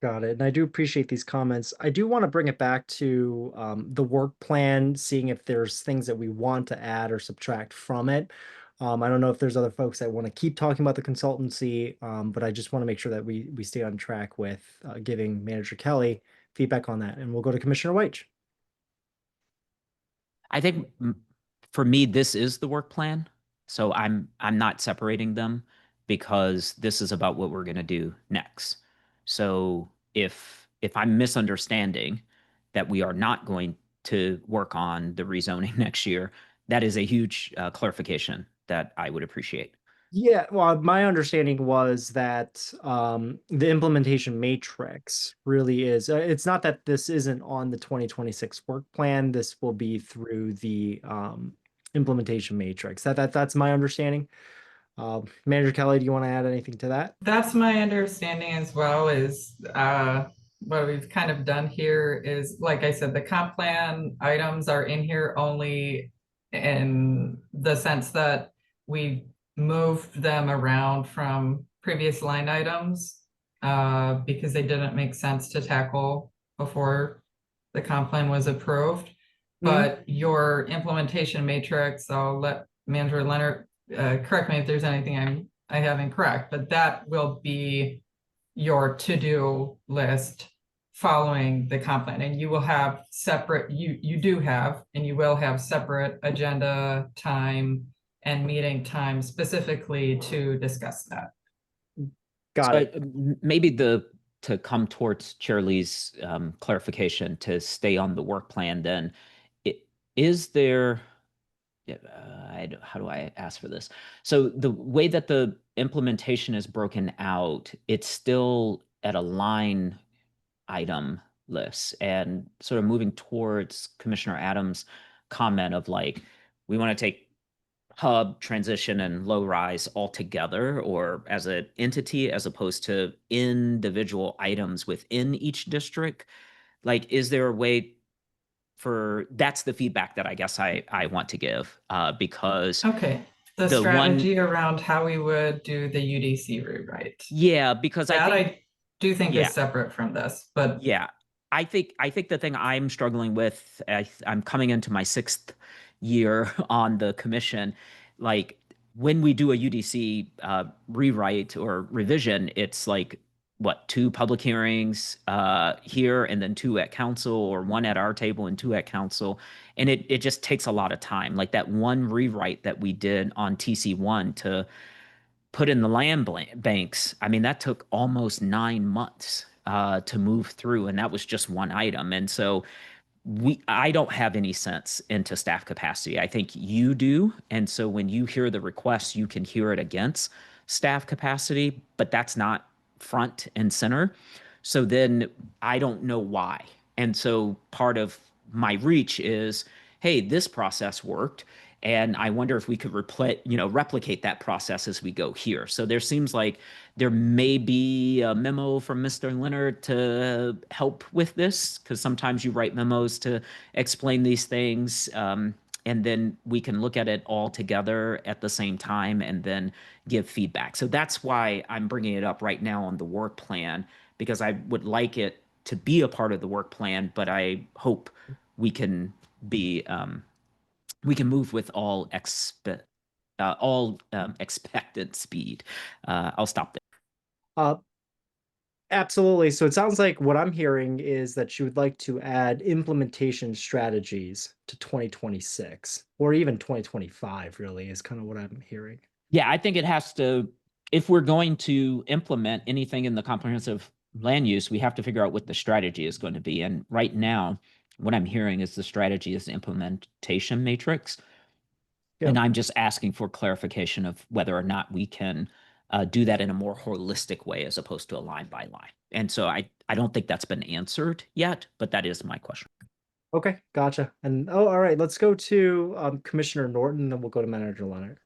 Got it. And I do appreciate these comments. I do want to bring it back to the work plan, seeing if there's things that we want to add or subtract from it. I don't know if there's other folks that want to keep talking about the consultancy, but I just want to make sure that we stay on track with giving Manager Kelly feedback on that. And we'll go to Commissioner Weich. I think for me, this is the work plan. So I'm not separating them because this is about what we're going to do next. So if I'm misunderstanding that we are not going to work on the rezoning next year, that is a huge clarification that I would appreciate. Yeah, well, my understanding was that the implementation matrix really is, it's not that this isn't on the 2026 work plan. This will be through the implementation matrix. That's my understanding. Manager Kelly, do you want to add anything to that? That's my understanding as well. Is what we've kind of done here is, like I said, the comp plan items are in here only in the sense that we moved them around from previous line items because they didn't make sense to tackle before the comp plan was approved. But your implementation matrix, I'll let Manager Leonard correct me if there's anything I have incorrect, but that will be your to-do list following the comp plan, and you will have separate, you do have, and you will have separate agenda time and meeting time specifically to discuss that. Got So it. maybe to come towards Chair Lee's clarification to stay on the work plan, then is there, how do I ask for this? So the way that the implementation is broken out, it's still at a line item list, and sort of moving towards Commissioner Adams' comment of like, we want to take hub, transition, and low rise all together or as an entity as opposed to individual items within each district. Like, is there a way that's the feedback that I guess I want to give because okay, the strategy around how we would do the UDC rewrite. Yeah, because I do think is separate from this, but yeah, I think the thing I'm struggling with, I'm coming into my 6th year on the commission. Like when we do a UDC rewrite or revision, it's like, what, 2 public hearings here and then 2 at council, or 1 at our table and 2 at council. And it just takes a lot of time. Like that one rewrite that we did on TC1 to put in the land banks, I mean, that took almost 9 months to move through. And that was just one item. And so I don't have any sense into staff capacity. I think you do. And so when you hear the request, you can hear it against staff capacity, but that's not front and center. So then I don't know why. And so part of my reach is, hey, this process worked, and I wonder if we could replicate that process as we go here. So there seems like there may be a memo from Mr. Leonard to help with this, because sometimes you write memos to explain these things. and then we can look at it all together at the same time and then give feedback. So that's why I'm bringing it up right now on the work plan, because I would like it to be a part of the work plan, but I hope we can be we can move with all expected speed. I'll stop there. Absolutely. So it sounds like what I'm hearing is that you would like to add implementation strategies to 2026 or even 2025, really, is kind of what I'm hearing. Yeah, I think it has to, if we're going to implement anything in the comprehensive land use, we have to figure out what the strategy is going to be. And right now, what I'm hearing is the strategy is the implementation matrix. Yep. And I'm just asking for clarification of whether or not we can do that in a more holistic way as opposed to a line by line. And so I don't think that's been answered yet, but that is my question. Okay, gotcha. And all right, let's go to Commissioner Norton, then we'll go to Manager Leonard.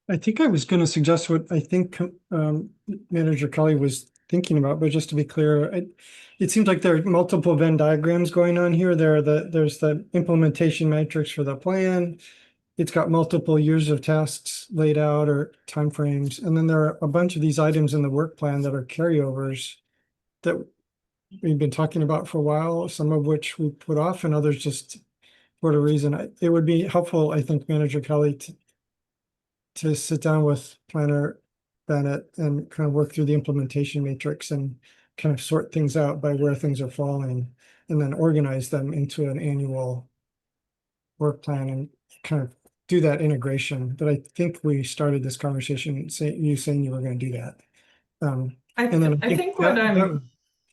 I think I was going to suggest what I think Manager Kelly was thinking about, but just to be clear, it seems like there are multiple Venn diagrams going on here. There's the implementation matrix for the plan. It's got multiple years of tasks laid out or timeframes. And then there are a bunch of these items in the work plan that are carryovers that we've been talking about for a while, some of which we put off and others just for a reason. It would be helpful, I think, Manager Kelly, to sit down with Planner Bennett and kind of work through the implementation matrix and kind of sort things out by where things are falling and then organize them into an annual work plan and kind of do that integration. But I think we started this conversation saying you were going to do that. I think what I'm,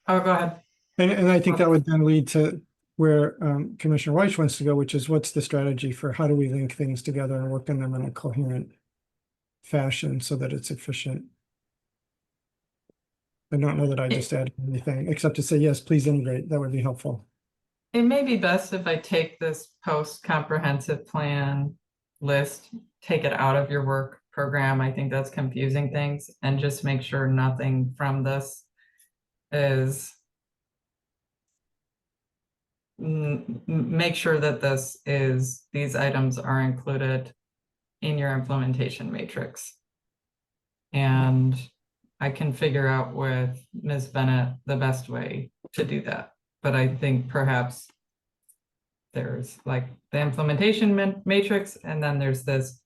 oh, go ahead. And I think that would then lead to where Commissioner Weiss wants to go, which is what's the strategy for how do we link things together and work on them in a coherent fashion so that it's efficient. I don't know that I just added anything except to say, yes, please integrate. That would be helpful. It may be best if I take this post-comprehensive plan list, take it out of your work program. I think that's confusing things, and just make sure nothing from this is, make sure that these items are included in your implementation matrix. And I can figure out with Ms. Bennett the best way to do that. But I think perhaps there's like the implementation matrix, and then there's this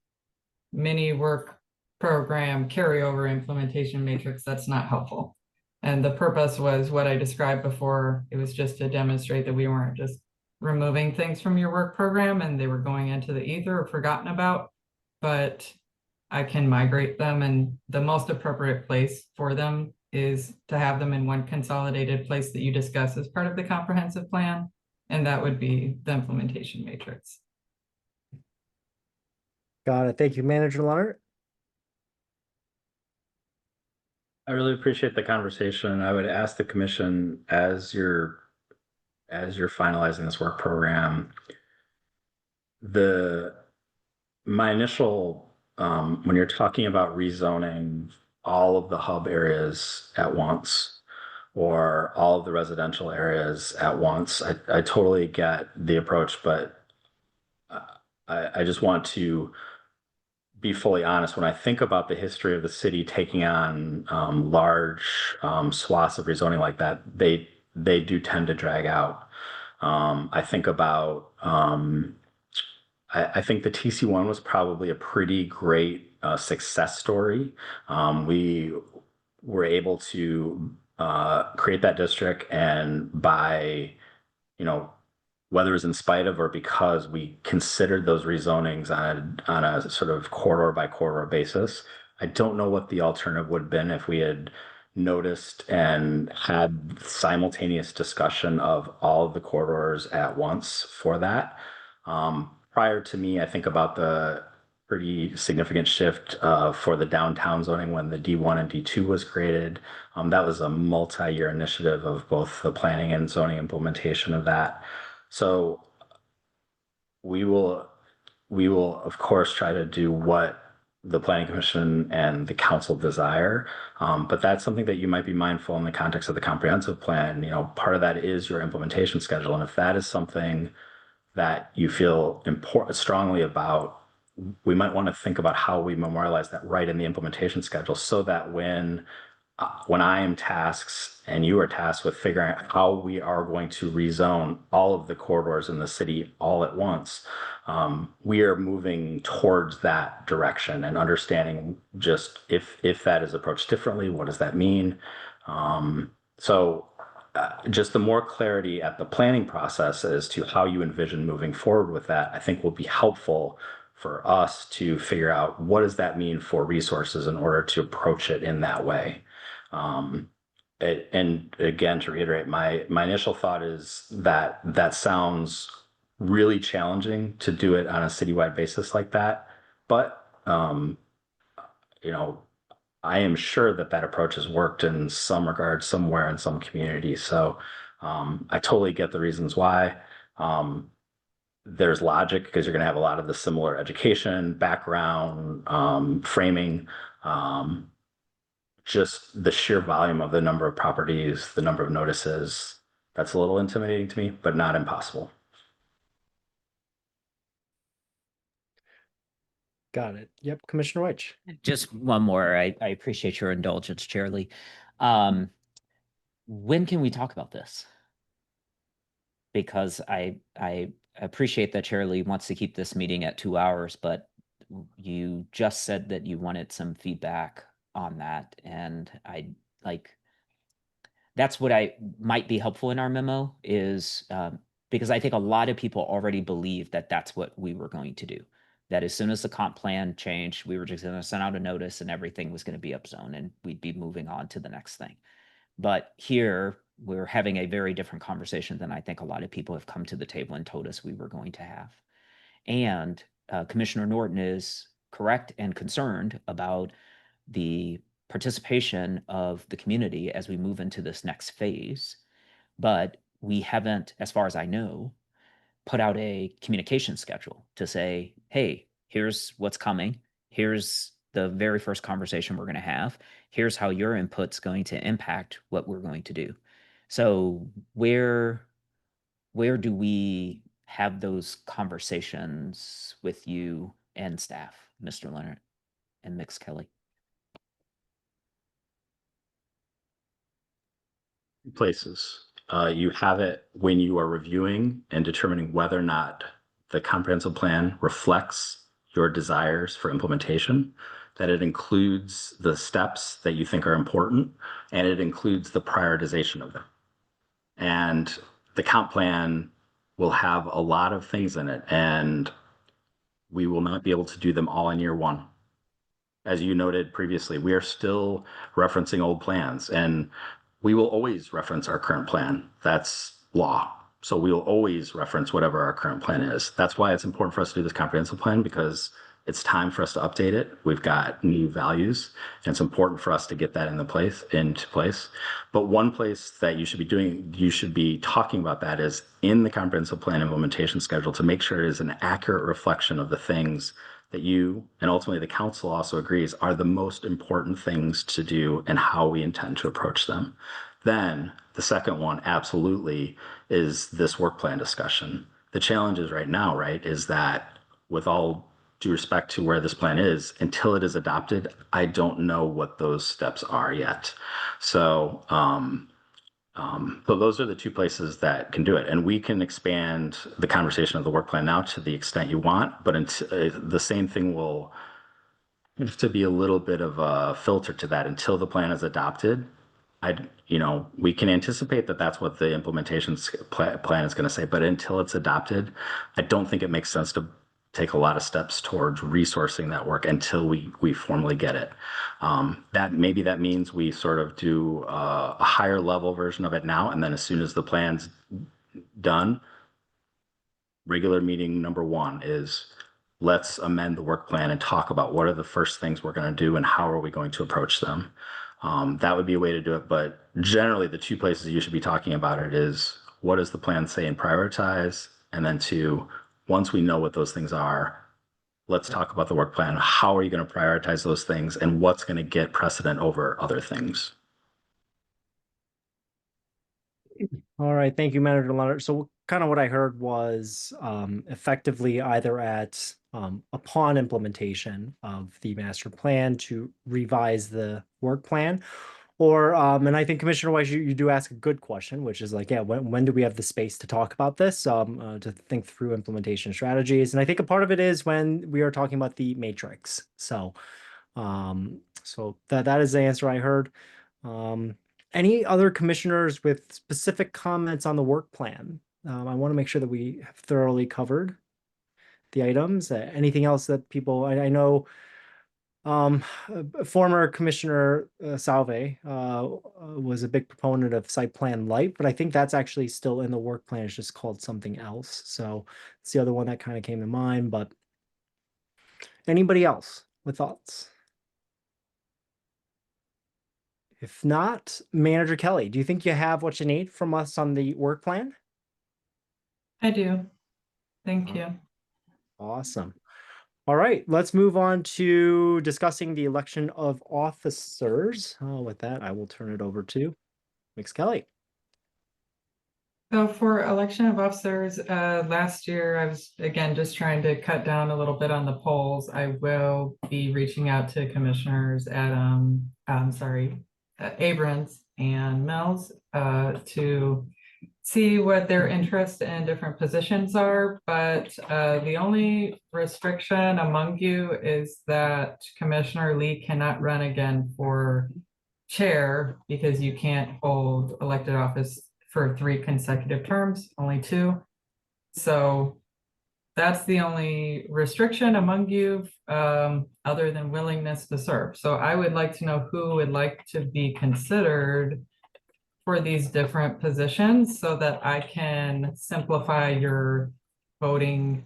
mini work program carryover implementation matrix that's not helpful. And the purpose was what I described before. It was just to demonstrate that we weren't just removing things from your work program and they were going into the ether or forgotten about, but I can migrate them, and the most appropriate place for them is to have them in one consolidated place that you discuss as part of the comprehensive plan, and that would be the implementation matrix. Got it. Thank you, Manager Leonard. I really appreciate the conversation. I would ask the commission, as you're finalizing this work program, my initial when you're talking about rezoning all of the hub areas at once or all of the residential areas at once, I totally get the approach, but I just want to be fully honest. When I think about the history of the city taking on large swaths of rezoning like that, they do tend to drag out. I think about I think the TC1 was probably a pretty great success story. We were able to create that district, and by, whether it was in spite of or because we considered those rezonings on a sort of corridor by corridor basis. I don't know what the alternative would have been if we had noticed and had simultaneous discussion of all of the corridors at once for that. Prior to me, I think about the pretty significant shift for the downtown zoning when the D1 and D2 was created. That was a multi-year initiative of both the planning and zoning implementation of that. So we will of course try to do what the Planning Commission and the council desire, but that's something that you might be mindful in the context of the comprehensive plan. Part of that is your implementation schedule, and if that is something that you feel strongly about, we might want to think about how we memorialize that right in the implementation schedule, so that when I am tasked and you are tasked with figuring out how we are going to rezone all of the corridors in the city all at once, we are moving towards that direction and understanding just if that is approached differently, what does that mean? Just the more clarity at the planning process as to how you envision moving forward with that, I think will be helpful for us to figure out what does that mean for resources in order to approach it in that way. And again, to reiterate, my initial thought is that that sounds really challenging to do it on a citywide basis like that. But, you know, I am sure that that approach has worked in some regard somewhere in some communities. So I totally get the reasons why. There's logic because you're going to have a lot of the similar education, background, framing, just the sheer volume of the number of properties, the number of notices. That's a little intimidating to me, but not impossible. Got it. Yep, Commissioner White. Just one more. I appreciate your indulgence, Chair Lee. When can we talk about this? Because I appreciate that Chair Lee wants to keep this meeting at 2 hours, but you just said that you wanted some feedback on that. And that's what I might be helpful in our memo is because I think a lot of people already believe that that's what we were going to do. That as soon as the comp plan changed, we were just going to send out a notice and everything was going to be upzone and we'd be moving on to the next thing. But here we're having a very different conversation than I think a lot of people have come to the table and told us we were going to have. And Commissioner Norton is correct and concerned about the participation of the community as we move into this next phase. But we haven't, as far as I know, put out a communication schedule to say, hey, here's what's coming. Here's the very first conversation we're going to have. Here's how your input's going to impact what we're going to do. So where do we have those conversations with you and staff, Mr. Leonard and Ms. Kelly? Places. You have it when you are reviewing and determining whether or not the comprehensive plan reflects your desires for implementation, that it includes the steps that you think are important, and it includes the prioritization of them. And the comp plan will have a lot of things in it, and we will not be able to do them all in year one. As you noted previously, we are still referencing old plans, and we will always reference our current plan. That's law. So we will always reference whatever our current plan is. That's why it's important for us to do this comprehensive plan, because it's time for us to update it. We've got new values, and it's important for us to get that into place. But one place that you should be talking about that is in the comprehensive plan implementation schedule, to make sure it is an accurate reflection of the things that you and ultimately the council also agrees are the most important things to do and how we intend to approach them. Then the second one absolutely is this work plan discussion. The challenge is right now, right, is that with all due respect to where this plan is, until it is adopted, I don't know what those steps are yet. So those are the two places that can do it. And we can expand the conversation of the work plan now to the extent you want, but the same thing will have to be a little bit of a filter to that until the plan is adopted. We can anticipate that that's what the implementation plan is going to say, but until it's adopted, I don't think it makes sense to take a lot of steps towards resourcing that work until we formally get it. That means we sort of do a higher level version of it now, and then as soon as the plan's done, regular meeting number one is let's amend the work plan and talk about what are the first things we're going to do and how are we going to approach them. That would be a way to do it, but generally the two places you should be talking about it is what does the plan say and prioritize, and then two, once we know what those things are, let's talk about the work plan. How are you going to prioritize those things and what's going to get precedent over other things? All right. Thank you, Manager Leonard. So kind of what I heard was effectively either at upon implementation of the master plan to revise the work plan, or and I think Commissioner Weiss, you do ask a good question, which is like, yeah, when do we have the space to talk about this, to think through implementation strategies? And I think a part of it is when we are talking about the matrix. So, so that is the answer I heard. Any other commissioners with specific comments on the work plan? I want to make sure that we have thoroughly covered the items. Anything else that people, I know former Commissioner Salve was a big proponent of site plan light, but I think that's actually still in the work plan. It's just called something else. So it's the other one that kind of came to mind, but anybody else with thoughts? If not, Manager Kelly, do you think you have what you need from us on the work plan? I do. Thank you. Awesome. All right, let's move on to discussing the election of officers. With that, I will turn it over to Ms. Kelly. So for election of officers, last year I was again just trying to cut down a little bit on the polls. I will be reaching out to Commissioners Abrams and Mills to see what their interest in different positions are, but the only restriction among you is that Commissioner Lee cannot run again for chair because you can't hold elected office for 3 consecutive terms, only 2. So that's the only restriction among you, other than willingness to serve. So I would like to know who would like to be considered for these different positions so that I can simplify your voting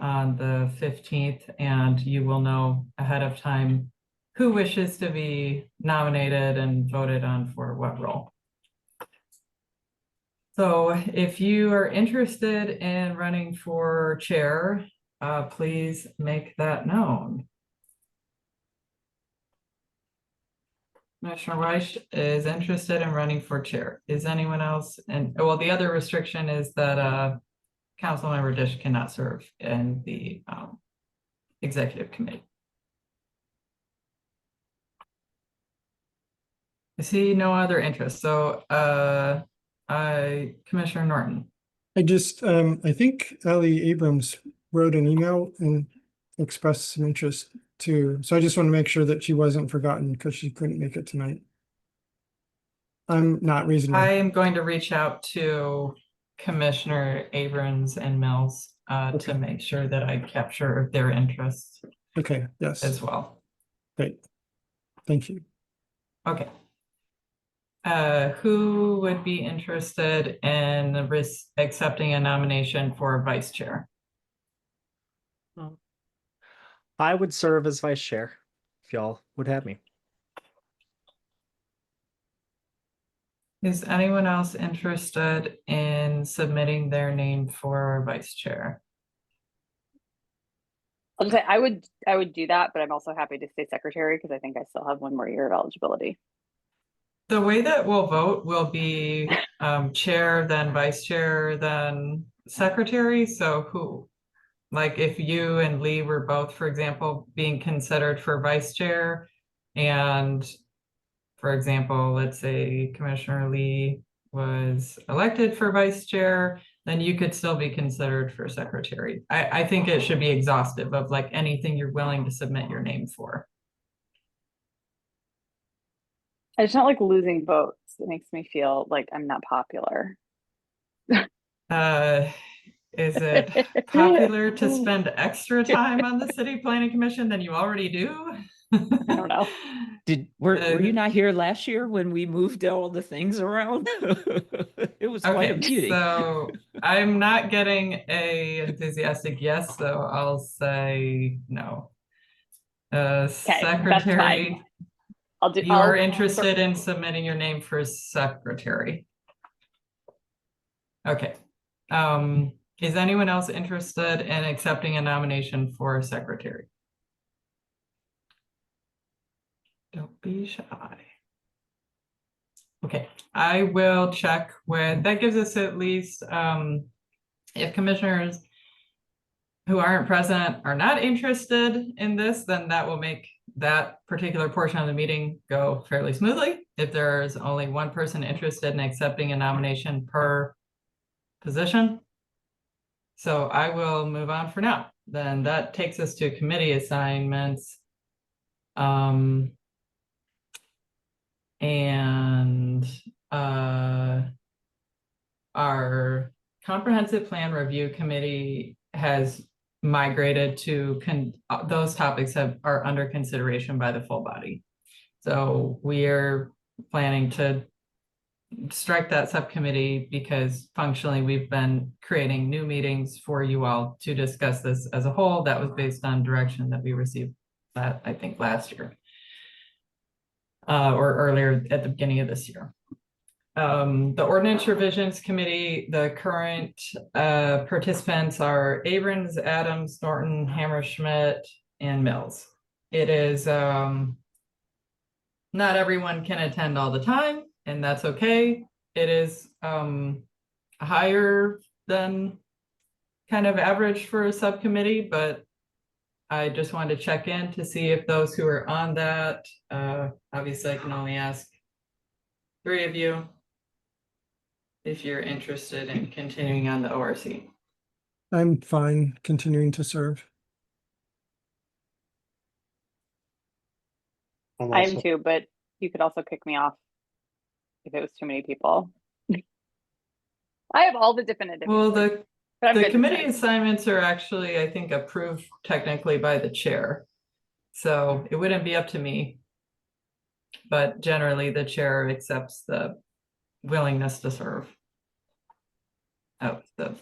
on the 15th, and you will know ahead of time who wishes to be nominated and voted on for what role. So if you are interested in running for chair, please make that known. Commissioner Weiss is interested in running for chair. Is anyone else? And well, the other restriction is that Councilmember Dish cannot serve in the executive committee. I see no other interest. So Commissioner Norton. I just, I think Ellie Abrams wrote an email and expressed some interest too. So I just want to make sure that she wasn't forgotten because she couldn't make it tonight. I'm not reasonable. I am going to reach out to Commissioner Abrams and Mills to make sure that I capture their interest. Okay, yes. As well. Great. Thank you. Okay. Who would be interested in accepting a nomination for vice chair? I would serve as vice chair if y'all would have me. Is anyone else interested in submitting their name for vice chair? I'll just say I would do that, but I'm also happy to stay secretary because I think I still have 1 more year of eligibility. The way that we'll vote will be chair, then vice chair, then secretary. So who, like if you and Lee were both, for example, being considered for vice chair, and for example, let's say Commissioner Lee was elected for vice chair, then you could still be considered for secretary. I think it should be exhaustive of like anything you're willing to submit your name for. I just don't like losing votes. It makes me feel like I'm not popular. Is it popular to spend extra time on the City Planning Commission than you already do? I don't know. Were you not here last year when we moved all the things around? It was quite a meeting. So I'm not getting a enthusiastic yes, so I'll say no. Secretary, you're interested in submitting your name for secretary. Okay. Is anyone else interested in accepting a nomination for secretary? Don't be shy. Okay, I will check with, that gives us at least, if commissioners who aren't present are not interested in this, then that will make that particular portion of the meeting go fairly smoothly. If there's only one person interested in accepting a nomination per position. So I will move on for now. Then that takes us to committee assignments. And our comprehensive plan review committee has migrated to those topics are under consideration by the full body. So we are planning to strike that subcommittee because functionally we've been creating new meetings for you all to discuss this as a whole. That was based on direction that we received I think last year. Or earlier at the beginning of this year. The Ordinance Revisions Committee, the current participants are Abrams, Adams, Norton, Hammerschmidt, and Mills. It is, not everyone can attend all the time, and that's okay. It is higher than kind of average for a subcommittee, but I just wanted to check in to see if those who are on that, obviously I can only ask 3 of you if you're interested in continuing on the ORC. I'm fine continuing to serve. I'm I also- am too, but you could also kick me off if it was too many people. I have all the definitive. Well, but I'm the good committee tonight. assignments are actually, I think, approved technically by the chair. So it wouldn't be up to me. But generally, the chair accepts the willingness to serve of the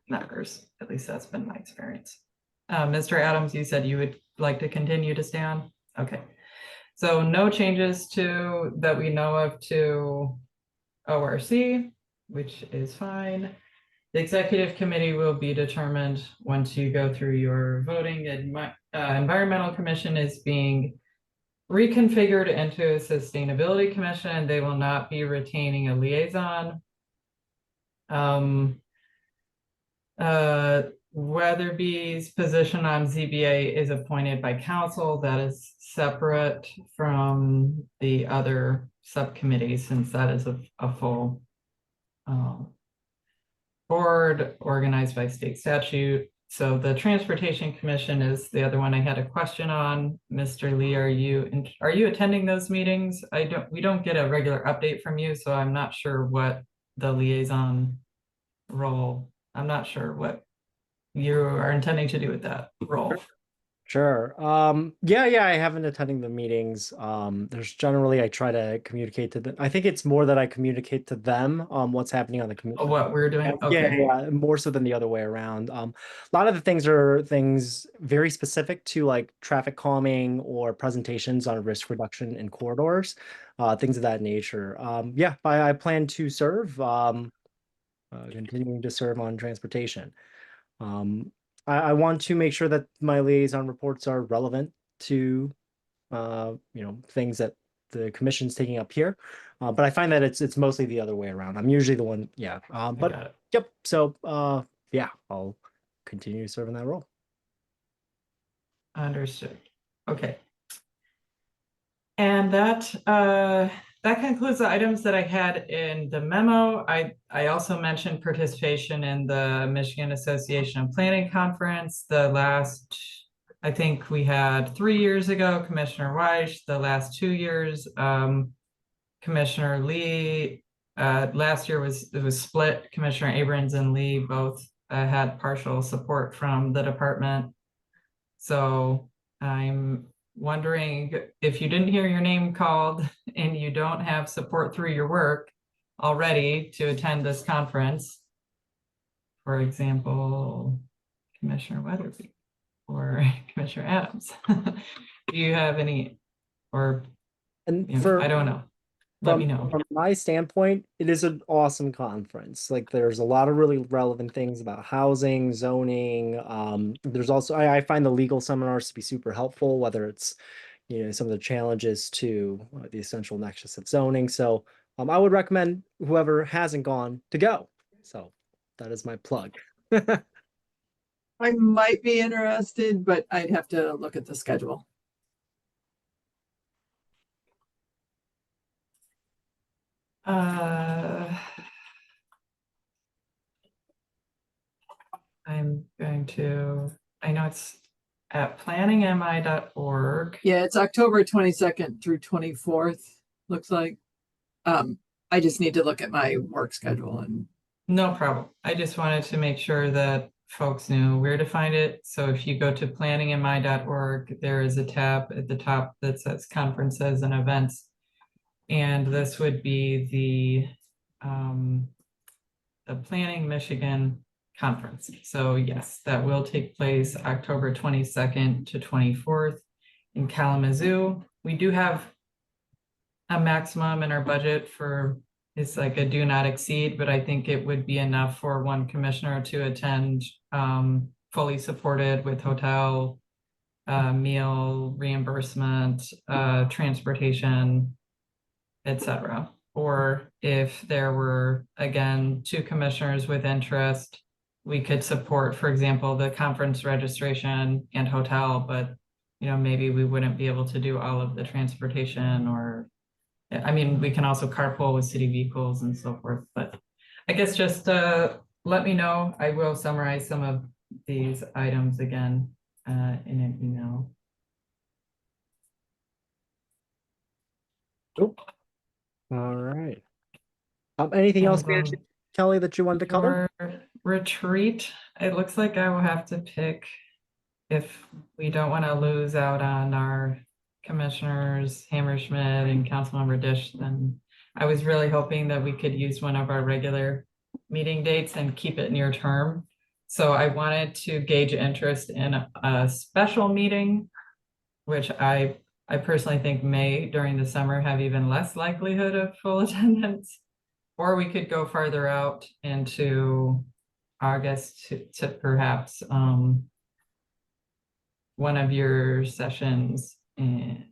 members. At least that's been my experience. Mr. Adams, you said you would like to continue to stay on? Okay. So no changes to that we know of to ORC, which is fine. The executive committee will be determined once you go through your voting. And environmental commission is being reconfigured into a sustainability commission. They will not be retaining a liaison. Weatherby's position on ZBA is appointed by council. That is separate from the other subcommittees, since that is a full board organized by state statute. So the Transportation Commission is the other one I had a question on. Mr. Lee, are you attending those meetings? We don't get a regular update from you, so I'm not sure what the liaison role, I'm not sure what you are intending to do with that role. Sure. Yeah, I haven't attending the meetings. There's generally I try to communicate to them. I think it's more that I communicate to them what's happening on the community. What we're doing? Okay. Yeah, more so than the other way around. A lot of the things are things very specific to like traffic calming or presentations on risk reduction in corridors, things of that nature. Yeah, I plan to serve, continuing to serve on transportation. I want to make sure that my liaison reports are relevant to, things that the commission's taking up here. But I find that it's mostly the other way around. I'm usually the one, yeah. I got But it. yep. So, yeah, I'll continue to serve in that role. Understood. Okay. And that concludes the items that I had in the memo. I also mentioned participation in the Michigan Association of Planning Conference. The last, I think we had 3 years ago, Commissioner Weiss. The last 2 years, Commissioner Lee. Last year it was split. Commissioner Abrams and Lee both had partial support from the department. So I'm wondering if you didn't hear your name called and you don't have support through your work already to attend this conference, for example, Commissioner Weatherby or Commissioner Adams, do you have any, or And I don't know. Let me know. From my standpoint, it is an awesome conference. Like there's a lot of really relevant things about housing, zoning. There's also I find the legal seminars to be super helpful, whether it's some of the challenges to the essential nexus of zoning. So I would recommend whoever hasn't gone to go. So that is my plug. I might be interested, but I'd have to look at the schedule. I'm going to, I know it's at planningmi.org. Yeah, it's October 22nd through 24th, looks like. I just need to look at my work schedule and No problem. I just wanted to make sure that folks knew where to find it. So if you go to planningmi.org, there is a tab at the top that says conferences and events. And this would be the Planning Michigan Conference. So yes, that will take place October 22nd to 24th in Kalamazoo. We do have a maximum in our budget for, it's like a do not exceed, but I think it would be enough for one commissioner to attend, fully supported with hotel, meal reimbursement, transportation, etc. Or if there were, again, 2 commissioners with interest, we could support, for example, the conference registration and hotel, but maybe we wouldn't be able to do all of the transportation, or I mean, we can also carpool with city vehicles and so forth, but I guess just let me know. I will summarize some of these items again in an email. All right. Anything else, Kelly, that you wanted to cover? For retreat, it looks like I will have to pick, if we don't want to lose out on our commissioners, Hammerschmidt and Councilmember Dish, then I was really hoping that we could use one of our regular meeting dates and keep it near term. So I wanted to gauge interest in a special meeting, which I personally think may, during the summer, have even less likelihood of full attendance. Or we could go farther out into August to perhaps one of your sessions in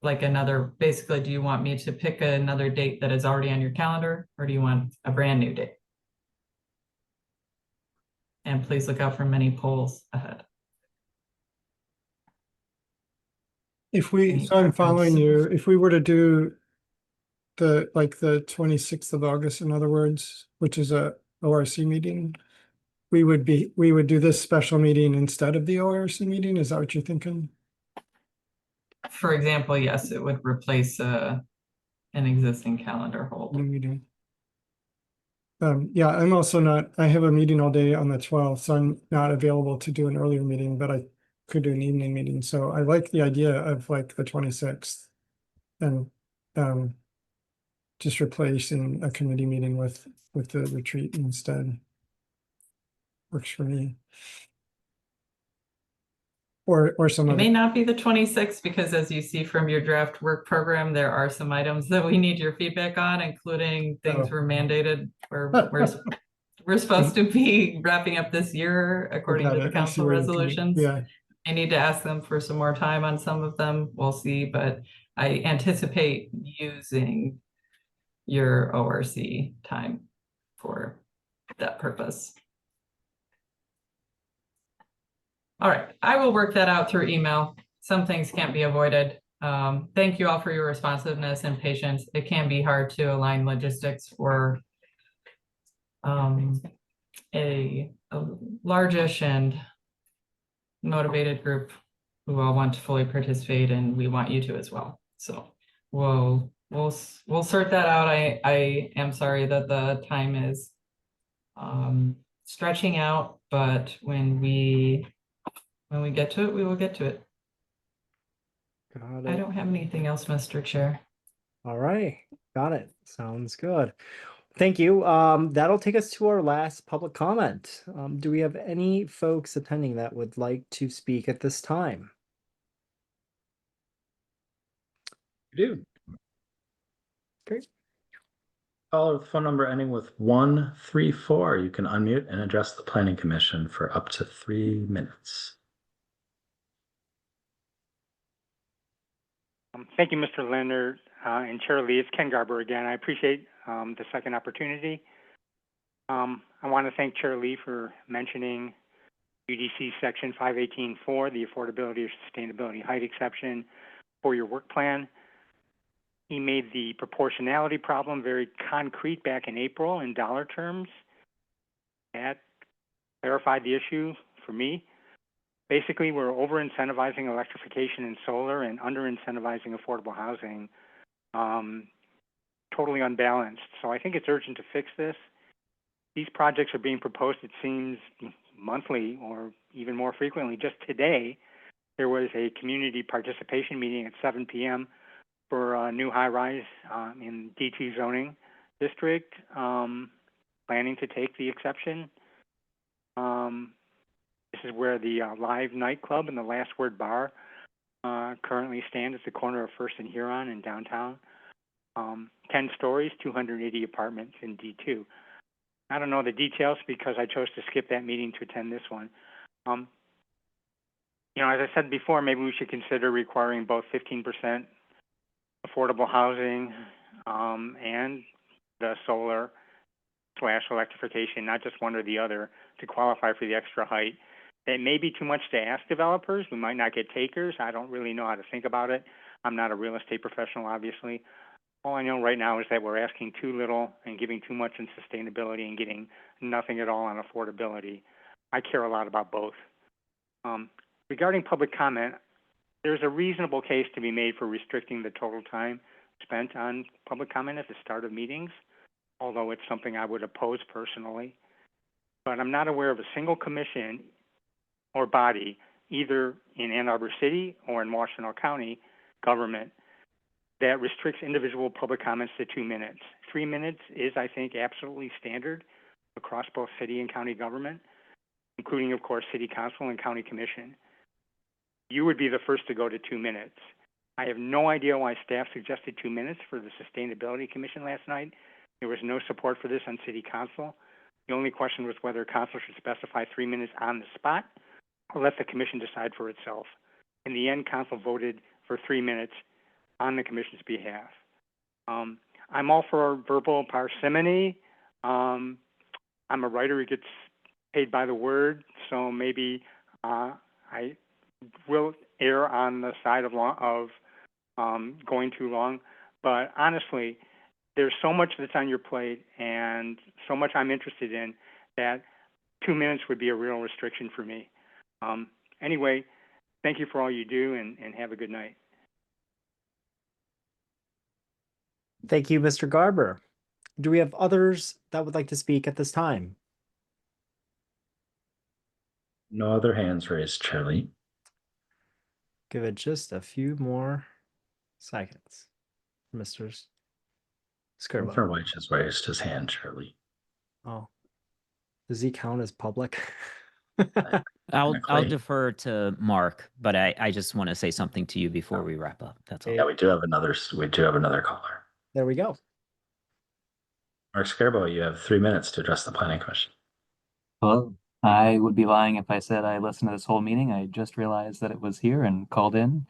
like another, basically, do you want me to pick another date that is already on your calendar, or do you want a brand new date? And please look out for many polls ahead. So I'm following you. If we were to do the 26th of August, in other words, which is a ORC meeting, we would do this special meeting instead of the ORC meeting. Is that what you're thinking? For example, yes, it would replace an existing calendar hold. Meeting. Yeah, I'm also not, I have a meeting all day on the 12th, so I'm not available to do an earlier meeting, but I could do an evening meeting. So I like the idea of like the 26th and just replacing a committee meeting with the retreat instead. Works for me. Or some It other. may not be the 26th, because as you see from your draft work program, there are some items that we need your feedback on, including things we're mandated, or we're supposed to be wrapping up this year according to the council resolutions. Yeah. I need to ask them for some more time on some of them. We'll see, but I anticipate using your ORC time for that purpose. All right, I will work that out through email. Some things can't be avoided. Thank you all for your responsiveness and patience. It can be hard to align logistics for a largish and motivated group who all want to fully participate, and we want you to as well. So we'll sort that out. I am sorry that the time is stretching out, but when we get to it, we will get to it. Got it. I don't have anything else, Mr. Chair. All right. Got it. Sounds good. Thank you. That'll take us to our last public comment. Do we have any folks attending that would like to speak at this time? We do. Great. Caller with phone number ending with 134. You can unmute and address the Planning Commission for up to 3 minutes. Thank you, Mr. Leonard and Chair Lee. It's Ken Garber again. I appreciate the second opportunity. I want to thank Chair Lee for mentioning UDC Section 518.4, the affordability or sustainability height exception for your work plan. He made the proportionality problem very concrete back in April in dollar terms. That clarified the issue for me. Basically, we're over-incentivizing electrification and solar and under-incentivizing affordable housing, totally unbalanced. So I think it's urgent to fix this. These projects are being proposed, it seems, monthly or even more frequently. Just today, there was a community participation meeting at 7 p.m. for a new high-rise in D2 zoning district, planning to take the exception. This is where the Live nightclub and the Last Word bar currently stand at the corner of First and Huron in downtown. 10 stories, 280 apartments in D2. I don't know the details because I chose to skip that meeting to attend this one. You know, as I said before, maybe we should consider requiring both 15% affordable housing and the solar / electrification, not just one or the other, to qualify for the extra height. It may be too much to ask developers. We might not get takers. I don't really know how to think about it. I'm not a real estate professional, obviously. All I know right now is that we're asking too little and giving too much in sustainability and getting nothing at all on affordability. I care a lot about both. Regarding public comment, there's a reasonable case to be made for restricting the total time spent on public comment at the start of meetings, although it's something I would oppose personally. But I'm not aware of a single commission or body, either in Ann Arbor City or in Washtenaw County government, that restricts individual public comments to 2 minutes. 3 minutes is, I think, absolutely standard across both city and county government, including, of course, city council and county commission. You would be the first to go to 2 minutes. I have no idea why staff suggested 2 minutes for the Sustainability Commission last night. There was no support for this on city council. The only question was whether council should specify 3 minutes on the spot or let the commission decide for itself. In the end, council voted for 3 minutes on the commission's behalf. I'm all for verbal parsimony. I'm a writer who gets paid by the word, so maybe I will err on the side of going too long. But honestly, there's so much that's on your plate and so much I'm interested in that 2 minutes would be a real restriction for me. Anyway, thank you for all you do and have a good night. Thank you, Mr. Garber. Do we have others that would like to speak at this time? No other hands raised, Chair Lee. Give it just a few more seconds. Mr. Skirbo. Mr. White has raised his hand, Chair Lee. Oh, does he count as public? I'll Technically. defer to Mark, but I just want to say something to you before we wrap up. That's all. Yeah, we do have another caller. There we go. Mark Scarbo, you have 3 minutes to address the Planning Commission. Hello. I would be lying if I said I listened to this whole meeting. I just realized that it was here and called in.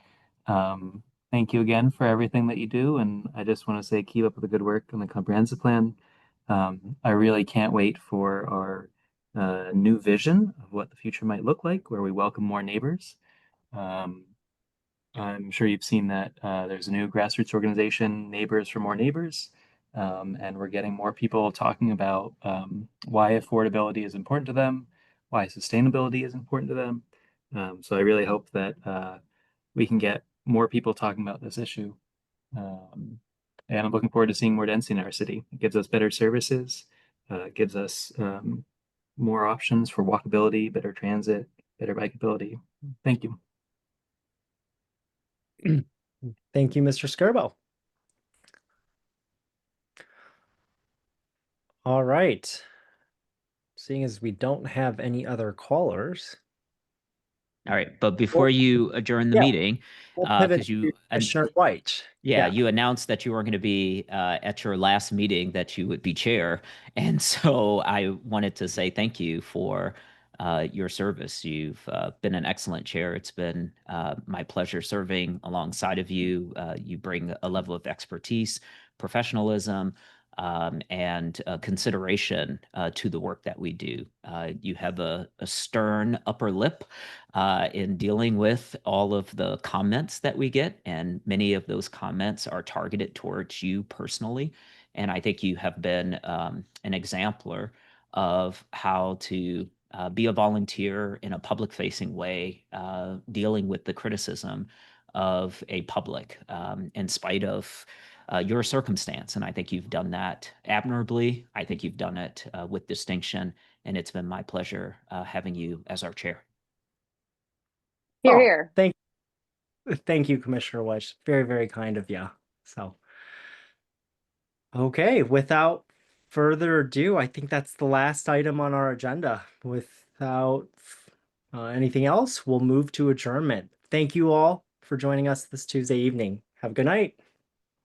Thank you again for everything that you do. And I just want to say keep up with the good work on the comprehensive plan. I really can't wait for our new vision of what the future might look like, where we welcome more neighbors. I'm sure you've seen that there's a new grassroots organization, Neighbors for More Neighbors. And we're getting more people talking about why affordability is important to them, why sustainability is important to them. So I really hope that we can get more people talking about this issue. And I'm looking forward to seeing more density in our city. It gives us better services, gives us more options for walkability, better transit, better bikeability. Thank you. Thank you, Mr. Skirbo. All right. Seeing as we don't have any other callers. All right, but before you adjourn the yeah, meeting, we'll pivot because you to Commissioner White. Yeah, you announced that you were going to be at your last meeting that you would be chair. And so I wanted to say thank you for your service. You've been an excellent chair. It's been my pleasure serving alongside of you. You bring a level of expertise, professionalism, and consideration to the work that we do. You have a stern upper lip in dealing with all of the comments that we get, and many of those comments are targeted towards you personally. And I think you have been an exemplar of how to be a volunteer in a public-facing way, dealing with the criticism of a public in spite of your circumstance. And I think you've done that admirably. I think you've done it with distinction. And it's been my pleasure having you as our chair. Here, Oh, here. Thank you, Commissioner Wedge. Very, very kind of you. So, okay, without further ado, I think that's the last item on our agenda. Without anything else, we'll move to adjournment. Thank you all for joining us this Tuesday evening. Have a good night.